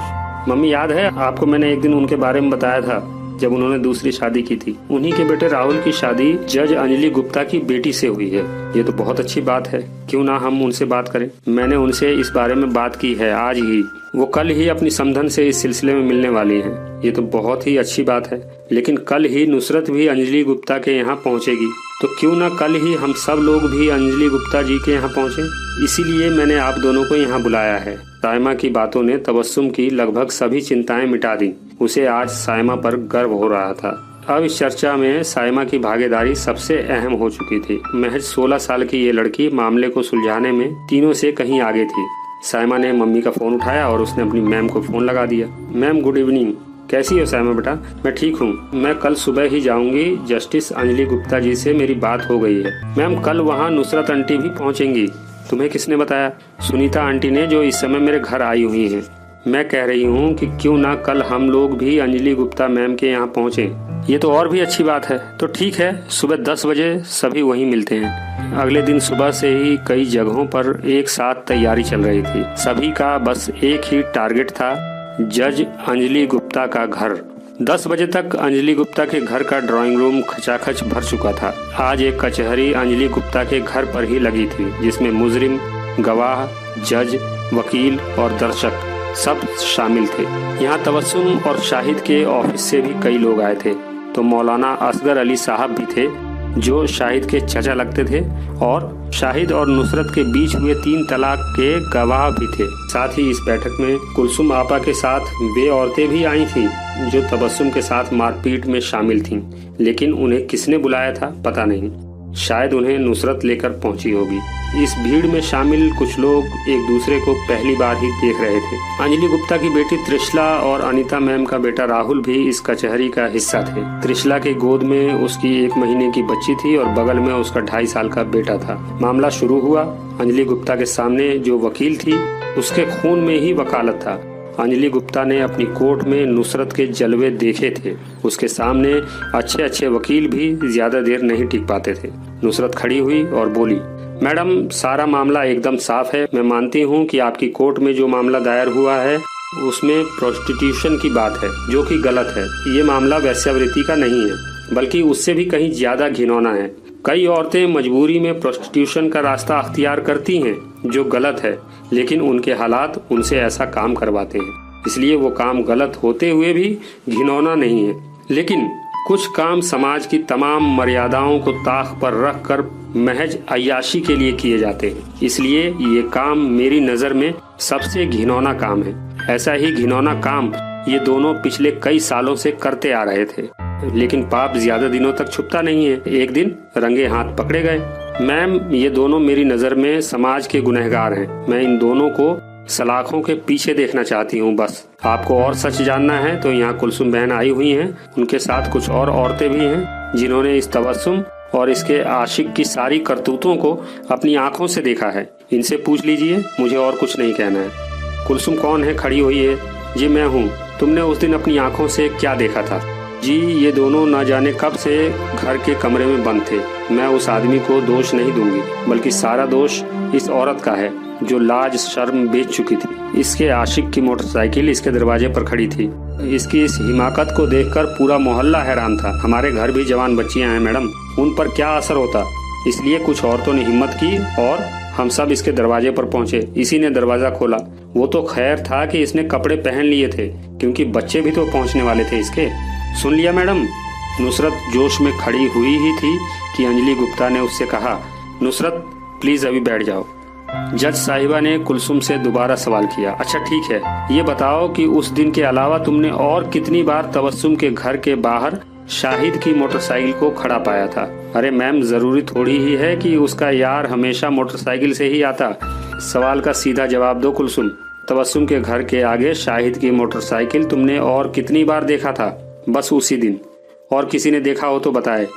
मम्मी, याद है आपको मैंने एक दिन उनके बारे में बताया था जब उन्होंने दूसरी शादी की थी। उन्हीं के बेटे राहुल की शादी जज अंजलि गुप्ता की बेटी से हुई है। ये तो बहुत अच्छी बात है, क्यों ना हम उनसे बात करें। मैंने उनसे इस बारे में बात की है आज ही। वो कल ही अपनी समधन से इस सिलसिले में मिलने वाली हैं। ये तो बहुत ही अच्छी बात है, लेकिन कल ही नुसरत भी अंजलि गुप्ता के यहाँ पहुँचेगी, तो क्यों ना कल ही हम सब लोग भी अंजलि गुप्ता जी के यहाँ पहुँचे। इसीलिए मैंने आप दोनों को यहाँ बुलाया है। साइमा की बातों ने तबस्सुम की लगभग सभी चिंताएं मिटा दी। उसे आज साइमा पर गर्व हो रहा था। अब इस चर्चा में साइमा की भागीदारी सबसे अहम हो चुकी थी। महज 16 साल की ये लड़की मामले को सुलझाने में तीनों से कहीं आगे थी। साइमा ने मम्मी का फोन उठाया और उसने अपनी मैम को फोन लगा दिया। Ma'am good evening. कैसी हो साइमा बेटा? मैं ठीक हूँ। मैं कल सुबह ही जाऊंगी। जस्टिस अंजलि गुप्ता जी से मेरी बात हो गई है। मैम कल वहाँ नुसरत आंटी भी पहुँचेंगी। तुम्हें किसने बताया? सुनीता आंटी ने, जो इस समय मेरे घर आई हुई हैं। मैं कह रही हूँ कि क्यों ना कल हम लोग भी अंजलि गुप्ता मैम के यहाँ पहुँचे। ये तो और भी अच्छी बात है। तो ठीक है, सुबह 10 बजे सभी वहीं मिलते हैं। अगले दिन सुबह से ही कई जगहों पर एक साथ तैयारी चल रही थी। सभी का बस एक ही टारगेट था, जज अंजलि गुप्ता का घर। 10 बजे तक अंजलि गुप्ता के घर का ड्राइंग रूम खचाखच भर चुका था। आज एक कचहरी अंजलि गुप्ता के घर पर ही लगी थी, जिसमें मुजरिम, गवाह, जज, वकील और दर्शक सब शामिल थे। यहाँ तबस्सुम और शाहिद के ऑफिस से भी कई लोग आए थे। तो मौलाना असगर अली साहब भी थे, जो शाहिद के चचा लगते थे, और शाहिद और नुसरत के बीच हुए 3 तलाक के गवाह भी थे। साथ ही इस बैठक में कुलसुम आपा के साथ वे औरतें भी आई थीं, जो तबस्सुम के साथ मारपीट में शामिल थीं। लेकिन उन्हें किसने बुलाया था पता नहीं। शायद उन्हें नुसरत लेकर पहुंची होगी। इस भीड़ में शामिल कुछ लोग एक दूसरे को पहली बार ही देख रहे थे। अंजलि गुप्ता की बेटी त्रिशला और अनीता मैम का बेटा राहुल भी इस कचहरी का हिस्सा थे। त्रिशला के गोद में उसकी 1 महीने की बच्ची थी और बगल में उसका 2.5 साल का बेटा था। मामला शुरू हुआ। अंजलि गुप्ता के सामने जो वकील थी, उसके खून में ही वकालत था। अंजलि गुप्ता ने अपनी कोर्ट में नुसरत के जलवे देखे थे। उसके सामने अच्छे अच्छे वकील भी ज्यादा देर नहीं टिक पाते थे। नुसरत खड़ी हुई और बोली, मैडम सारा मामला एकदम साफ है। मैं मानती हूँ कि आपकी कोर्ट में जो मामला दायर हुआ है उसमें प्रोस्टिट्यूशन की बात है, जो कि गलत है। ये मामला वेश्यावृत्ति का नहीं है, बल्कि उससे भी कहीं ज्यादा घिनौना है। कई औरतें मजबूरी में प्रोस्टिट्यूशन का रास्ता अख्तियार करती हैं, जो गलत है, लेकिन उनके हालात उनसे ऐसा काम करवाते हैं। इसलिए वो काम गलत होते हुए भी घिनौना नहीं है। लेकिन कुछ काम समाज की तमाम मर्यादाओं को ताक पर रखकर महज अय्याशी के लिए किए जाते हैं। इसलिए ये काम मेरी नज़र में सबसे घिनौना काम है। ऐसा ही घिनौना काम ये दोनों पिछले कई सालों से करते आ रहे थे, लेकिन पाप ज्यादा दिनों तक छुपता नहीं है। एक दिन रंगे हाथ पकड़े गए। मैम, ये दोनों मेरी नज़र में समाज के गुनहगार हैं। मैं इन दोनों को सलाखों के पीछे देखना चाहती हूँ। बस आपको और सच जानना है तो यहाँ कुलसुम बहन आई हुई हैं। उनके साथ कुछ और औरतें भी हैं, जिन्होंने इस तबस्सुम और इसके आशिक की सारी करतूतों को अपनी आंखों से देखा है। इनसे पूछ लीजिए, मुझे और कुछ नहीं कहना है। कुलसुम कौन है? खड़ी हुई है। जी मैं हूँ। तुमने उस दिन अपनी आंखों से क्या देखा था? जी ये दोनों न जाने कब से घर के कमरे में बंद थे। मैं उस आदमी को दोष नहीं दूंगी, बल्कि सारा दोष इस औरत का है, जो लाज शर्म बेच चुकी थी। इसके आशिक की मोटरसाइकिल इसके दरवाजे पर खड़ी थी। इसकी इस हिमाकत को देखकर पूरा मोहल्ला हैरान था। हमारे घर भी जवान बच्चियां हैं मैडम, उन पर क्या असर होता। इसलिए कुछ औरतों ने हिम्मत की और हम सब इसके दरवाजे पर पहुंचे। इसी ने दरवाजा खोला। वो तो खैर था कि इसने कपड़े पहन लिए थे, क्योंकि बच्चे भी तो पहुंचने वाले थे इसके। सुन लिया मैडम? नुसरत जोश में खड़ी हुई ही थी कि अंजलि गुप्ता ने उससे कहा, नुसरत प्लीज अभी बैठ जाओ। जज साहिबा ने कुलसुम से दोबारा सवाल किया, अच्छा ठीक है, ये बताओ कि उस दिन के अलावा तुमने और कितनी बार तबस्सुम के घर के बाहर शाहिद की मोटरसाइकिल को खड़ा पाया था? अरे मैम, जरूरी थोड़ी ही है कि उसका यार हमेशा मोटरसाइकिल से ही आता। सवाल का सीधा जवाब दो कुलसुम। तबस्सुम के घर के आगे शाहिद की मोटरसाइकिल तुमने और कितनी बार देखा था? बस उसी दिन। और किसी ने देखा हो तो बताए।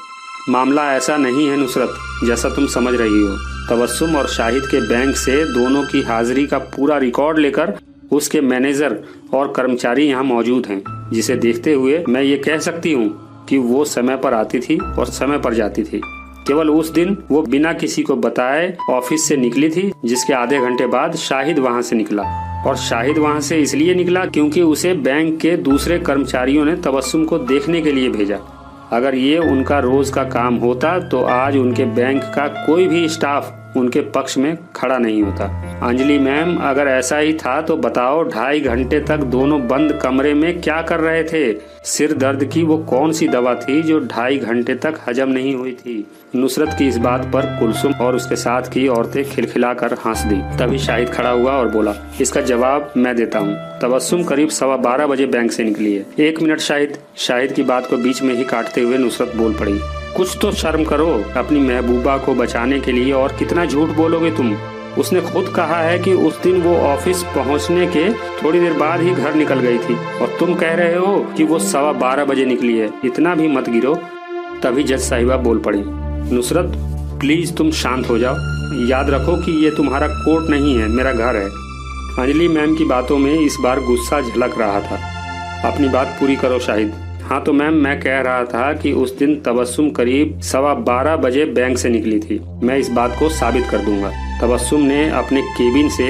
मामला ऐसा नहीं है नुसरत, जैसा तुम समझ रही हो। तबस्सुम और शाहिद के बैंक से दोनों की हाजिरी का पूरा रिकॉर्ड लेकर उसके मैनेजर और कर्मचारी यहाँ मौजूद हैं, जिसे देखते हुए मैं ये कह सकती हूँ कि वो समय पर आती थी और समय पर जाती थी। केवल उस दिन वो बिना किसी को बताए ऑफिस से निकली थी, जिसके आधे घंटे बाद शाहिद वहाँ से निकला। और शाहिद वहाँ से इसलिए निकला क्योंकि उसे बैंक के दूसरे कर्मचारियों ने तबस्सुम को देखने के लिए भेजा। अगर ये उनका रोज का काम होता तो आज उनके बैंक का कोई भी स्टाफ उनके पक्ष में खड़ा नहीं होता। अंजलि मैम, अगर ऐसा ही था तो बताओ 2.5 घंटे तक दोनों बंद कमरे में क्या कर रहे थे? सिर दर्द की वो कौन सी दवा थी जो 2.5 घंटे तक हजम नहीं हुई थी? नुसरत की इस बात पर कुलसुम और उसके साथ की औरतें खिलखिलाकर हंस दी। तभी शाहिद खड़ा हुआ और बोला, इसका जवाब मैं देता हूँ। तबस्सुम करीब 12:15 बजे बैंक से निकली है। 1 मिनट शाहिद की बात को बीच में ही काटते हुए नुसरत बोल पड़ी, कुछ तो शर्म करो। अपनी महबूबा को बचाने के लिए और कितना झूठ बोलोगे तुम? उसने खुद कहा है कि उस दिन वो ऑफिस पहुंचने के थोड़ी देर बाद ही घर निकल गई थी और तुम कह रहे हो कि वो 12:15 बजे निकली है। इतना भी मत गिरो। तभी जज साहिबा बोल पड़ी, नुसरत प्लीज तुम शांत हो जाओ। याद रखो कि ये तुम्हारा कोर्ट नहीं है, मेरा घर है। अंजलि मैम की बातों में इस बार गुस्सा झलक रहा था। अपनी बात पूरी करो शाहिद। हाँ तो मैम, मैं कह रहा था कि उस दिन तबस्सुम करीब 12:15 बजे बैंक से निकली थी। मैं इस बात को साबित कर दूंगा। तबस्सुम ने अपने केबिन से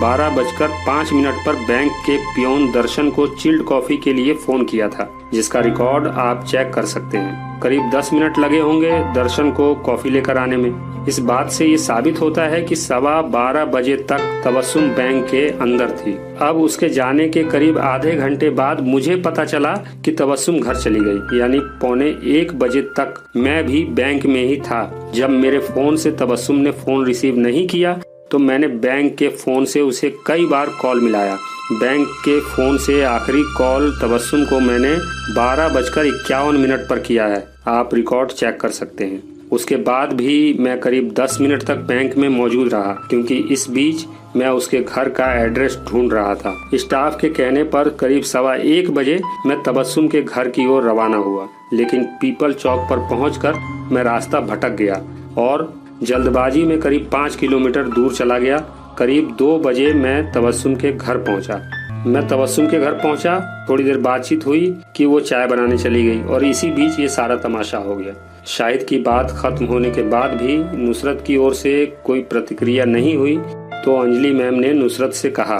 12:05 पर बैंक के पियोन दर्शन को चिल्ड कॉफी के लिए फोन किया था, जिसका रिकॉर्ड आप चेक कर सकते हैं। करीब 10 मिनट लगे होंगे दर्शन को कॉफी लेकर आने में। इस बात से ये साबित होता है कि 12:15 बजे तक तबस्सुम बैंक के अंदर थी। अब उसके जाने के करीब आधे घंटे बाद मुझे पता चला कि तबस्सुम घर चली गई, यानी 12:45 बजे तक मैं भी बैंक में ही था। जब मेरे फोन से तबस्सुम ने फोन रिसीव नहीं किया तो मैंने बैंक के फोन से उसे कई बार कॉल मिलाया। बैंक के फोन से आखिरी कॉल तबस्सुम को मैंने 12:51 पर किया है। आप रिकॉर्ड चेक कर सकते हैं। उसके बाद भी मैं करीब 10 मिनट तक बैंक में मौजूद रहा, क्योंकि इस बीच मैं उसके घर का एड्रेस ढूंढ रहा था। स्टाफ के कहने पर करीब 1:15 बजे मैं तबस्सुम के घर की ओर रवाना हुआ, लेकिन पीपल चौक पर पहुंचकर मैं रास्ता भटक गया और जल्दबाजी में करीब 5 किलोमीटर दूर चला गया। करीब 2 बजे मैं तबस्सुम के घर पहुंचा। मैं तबस्सुम के घर पहुंचा, थोड़ी देर बातचीत हुई कि वो चाय बनाने चली गई और इसी बीच ये सारा तमाशा हो गया। शाहिद की बात खत्म होने के बाद भी नुसरत की ओर से कोई प्रतिक्रिया नहीं हुई तो अंजलि मैम ने नुसरत से कहा,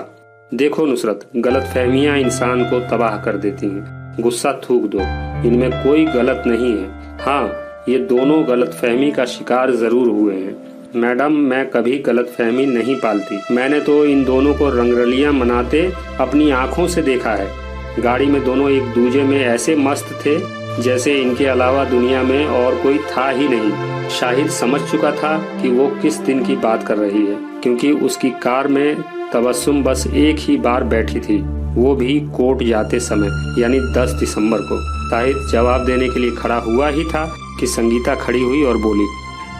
देखो नुसरत, गलतफहमियां इंसान को तबाह कर देती हैं। गुस्सा थूक दो, इनमें कोई गलत नहीं है। हाँ, ये दोनों गलतफहमी का शिकार जरूर हुए हैं। मैडम, मैं कभी गलतफहमी नहीं पालती। मैंने तो इन दोनों को रंगरलियां मनाते अपनी आंखों से देखा है। गाड़ी में दोनों एक दूजे में ऐसे मस्त थे जैसे इनके अलावा दुनिया में और कोई था ही नहीं। शाहिद समझ चुका था कि वो किस दिन की बात कर रही है, क्योंकि उसकी कार में तबस्सुम बस एक ही बार बैठी थी, वो भी कोर्ट जाते समय, यानी 10 दिसंबर को। शाहिद जवाब देने के लिए खड़ा हुआ ही था कि संगीता खड़ी हुई और बोली,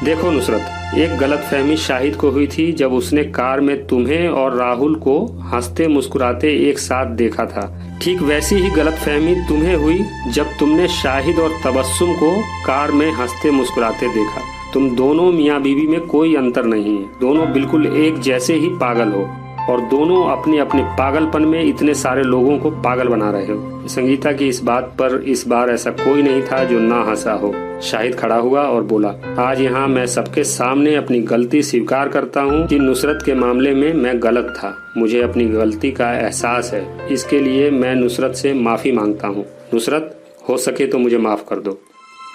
देखो नुसरत, एक गलतफहमी शाहिद को हुई थी जब उसने कार में तुम्हें और राहुल को हंसते मुस्कुराते एक साथ देखा था। ठीक वैसी ही गलतफहमी तुम्हें हुई जब तुमने शाहिद और तबस्सुम को कार में हंसते मुस्कुराते देखा। तुम दोनों मियाँ बीवी में कोई अंतर नहीं है, दोनों बिल्कुल एक जैसे ही पागल हो और दोनों अपने अपने पागलपन में इतने सारे लोगों को पागल बना रहे हो। संगीता की इस बात पर इस बार ऐसा कोई नहीं था जो ना हंसा हो। शाहिद खड़ा हुआ और बोला, आज यहाँ मैं सबके सामने अपनी गलती स्वीकार करता हूँ कि नुसरत के मामले में मैं गलत था। मुझे अपनी गलती का एहसास है, इसके लिए मैं नुसरत से माफी मांगता हूँ। नुसरत, हो सके तो मुझे माफ कर दो।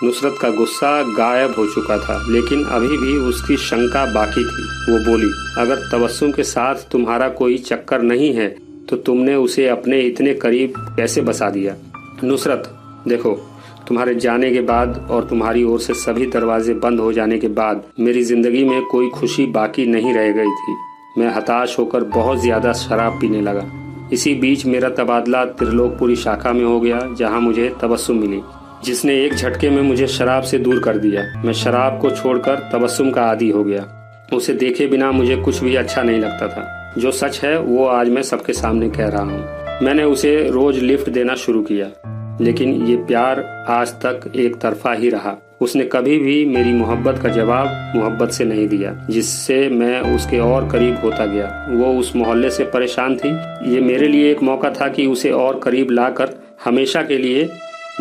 नुसरत का गुस्सा गायब हो चुका था, लेकिन अभी भी उसकी शंका बाकी थी। वो बोली, अगर तबस्सुम के साथ तुम्हारा कोई चक्कर नहीं है तो तुमने उसे अपने इतने करीब कैसे बसा दिया? नुसरत, देखो, तुम्हारे जाने के बाद और तुम्हारी ओर से सभी दरवाजे बंद हो जाने के बाद मेरी जिंदगी में कोई खुशी बाकी नहीं रह गई थी। मैं हताश होकर बहुत ज्यादा शराब पीने लगा। इसी बीच मेरा तबादला त्रिलोकपुरी शाखा में हो गया, जहाँ मुझे तबस्सुम मिली, जिसने एक झटके में मुझे शराब से दूर कर दिया। मैं शराब को छोड़कर तबस्सुम का आदी हो गया। उसे देखे बिना मुझे कुछ भी अच्छा नहीं लगता था। जो सच है वो आज मैं सबके सामने कह रहा हूँ। मैंने उसे रोज लिफ्ट देना शुरू किया, लेकिन ये प्यार आज तक एक तरफा ही रहा। उसने कभी भी मेरी मोहब्बत का जवाब मोहब्बत से नहीं दिया, जिससे मैं उसके और करीब होता गया। वो उस मोहल्ले से परेशान थी। ये मेरे लिए एक मौका था कि उसे और करीब लाकर हमेशा के लिए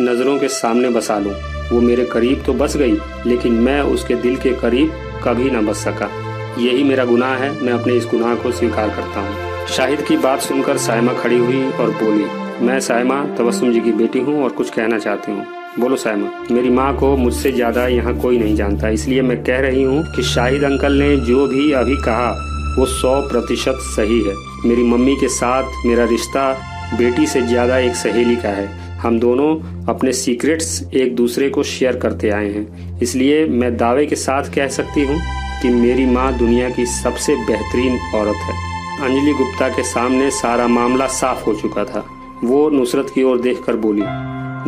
नजरों के सामने बसा लूं। वो मेरे करीब तो बस गई, लेकिन मैं उसके दिल के करीब कभी न बस सका। यही मेरा गुनाह है। मैं अपने इस गुनाह को स्वीकार करता हूँ। शाहिद की बात सुनकर साइमा खड़ी हुई और बोली, मैं साइमा तबस्सुम जी की बेटी हूँ और कुछ कहना चाहती हूँ। बोलो साइमा। मेरी माँ को मुझसे ज्यादा यहाँ कोई नहीं जानता, इसलिए मैं कह रही हूँ कि शाहिद अंकल ने जो भी अभी कहा वो 100% सही है। मेरी मम्मी के साथ मेरा रिश्ता बेटी से ज्यादा एक सहेली का है। हम दोनों अपने सीक्रेट्स एक दूसरे को शेयर करते आए हैं, इसलिए मैं दावे के साथ कह सकती हूँ कि मेरी माँ दुनिया की सबसे बेहतरीन औरत है। अंजलि गुप्ता के सामने सारा मामला साफ हो चुका था। वो नुसरत की ओर देखकर बोली,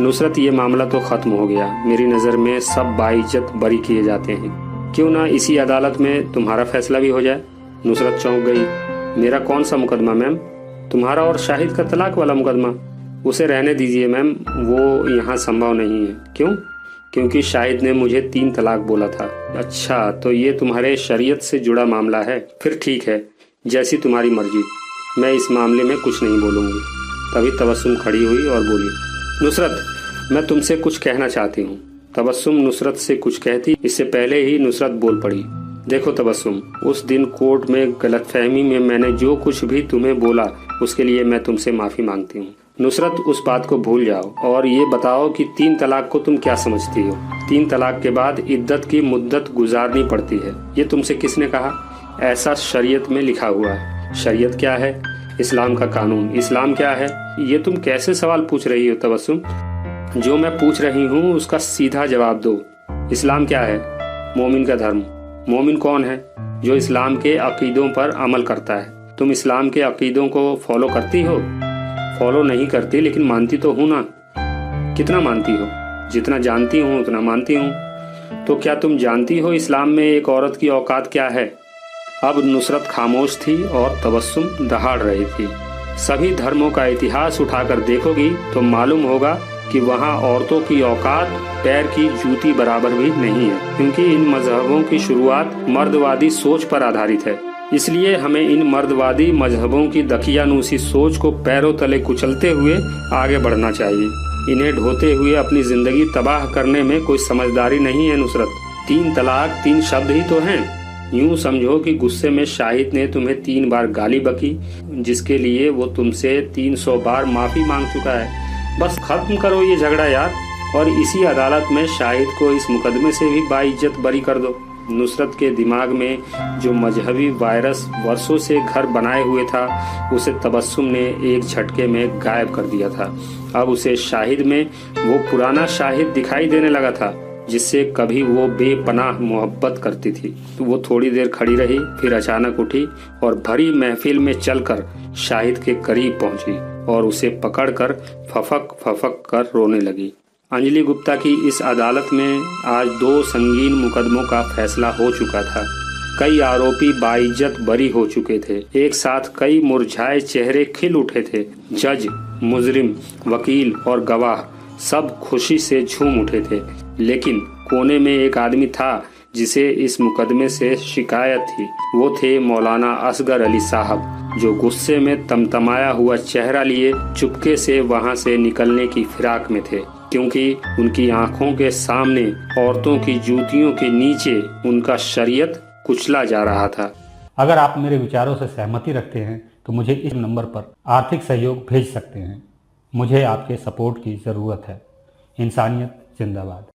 नुसरत, ये मामला तो खत्म हो गया। मेरी नज़र में सब बाइज्जत बरी किए जाते हैं। क्यों ना इसी अदालत में तुम्हारा फैसला भी हो जाए। नुसरत चौंक गई। मेरा कौन सा मुकदमा मैम? तुम्हारा और शाहिद का तलाक वाला मुकदमा। उसे रहने दीजिए मैम, वो यहाँ संभव नहीं है। क्यों? क्योंकि शाहिद ने मुझे 3 तलाक बोला था। अच्छा, तो ये तुम्हारे शरीयत से जुड़ा मामला है। फिर ठीक है, जैसी तुम्हारी मर्जी, मैं इस मामले में कुछ नहीं बोलूँगी। तभी तबस्सुम खड़ी हुई और बोली, नुसरत, मैं तुमसे कुछ कहना चाहती हूँ। तबस्सुम नुसरत से कुछ कहती इससे पहले ही नुसरत बोल पड़ी। देखो तबस्सुम, उस दिन कोर्ट में गलतफहमी में मैंने जो कुछ भी तुम्हें बोला उसके लिए मैं तुमसे माफ़ी मांगती हूँ। नुसरत, उस बात को भूल जाओ और ये बताओ कि 3 तलाक को तुम क्या समझती हो? 3 तलाक के बाद इद्दत की मुद्दत गुजारनी पड़ती है, ये तुमसे किसने कहा? ऐसा शरीयत में लिखा हुआ है। शरीयत क्या है? इस्लाम का कानून। इस्लाम क्या है? ये तुम कैसे सवाल पूछ रही हो तबस्सुम? जो मैं पूछ रही हूँ उसका सीधा जवाब दो। इस्लाम क्या है? मोमिन का धर्म। मोमिन कौन है? जो इस्लाम के अकीदों पर अमल करता है। तुम इस्लाम के अकीदों को फॉलो करती हो? फॉलो नहीं करती, लेकिन मानती तो हूँ ना। कितना मानती हो? जितना जानती हूँ उतना मानती हूँ। तो क्या तुम जानती हो इस्लाम में एक औरत की औकात क्या है? अब नुसरत खामोश थी और तबस्सुम दहाड़ रही थी। सभी धर्मों का इतिहास उठाकर देखोगी तो मालूम होगा कि वहाँ औरतों की औकात पैर की जूती बराबर भी नहीं है, क्योंकि इन मजहबों की शुरुआत मर्दवादी सोच पर आधारित है। इसलिए हमें इन मर्दवादी मजहबों की दकियानूसी सोच को पैरों तले कुचलते हुए आगे बढ़ना चाहिए। इन्हें ढोते हुए अपनी जिंदगी तबाह करने में कोई समझदारी नहीं है नुसरत। 3 तलाक 3 शब्द ही तो हैं। यूं समझो कि गुस्से में शाहिद ने तुम्हें 3 बार गाली बकी, जिसके लिए वो तुमसे 300 बार माफी मांग चुका है। बस खत्म करो ये झगड़ा यार, और इसी अदालत में शाहिद को इस मुकदमे से भी बाइज्जत बरी कर दो। नुसरत के दिमाग में जो मजहबी वायरस वर्षों से घर बनाए हुए था, उसे तबस्सुम ने एक झटके में गायब कर दिया था। अब उसे शाहिद में वो पुराना शाहिद दिखाई देने लगा था जिससे कभी वो बेपनाह मोहब्बत करती थी। तो वो थोड़ी देर खड़ी रही, फिर अचानक उठी और भरी महफिल में चलकर शाहिद के करीब पहुंची और उसे पकड़कर फफक फफक कर रोने लगी। अंजलि गुप्ता की इस अदालत में आज 2 संगीन मुकदमों का फैसला हो चुका था। कई आरोपी बाइज्जत बरी हो चुके थे। एक साथ कई मुरझाए चेहरे खिल उठे थे। जज, मुजरिम, वकील और गवाह सब खुशी से झूम उठे थे। लेकिन कोने में एक आदमी था जिसे इस मुकदमे से शिकायत थी। वो थे मौलाना असगर अली साहब, जो गुस्से में तमतमाया हुआ चेहरा लिए चुपके से वहां से निकलने की फिराक में थे, क्योंकि उनकी आंखों के सामने औरतों की जूतियों के नीचे उनका शरीयत कुचला जा रहा था। अगर आप मेरे विचारों से सहमति रखते हैं तो मुझे इस नंबर पर आर्थिक सहयोग भेज सकते हैं। मुझे आपके सपोर्ट की ज़रूरत है। इंसानियत जिंदाबाद।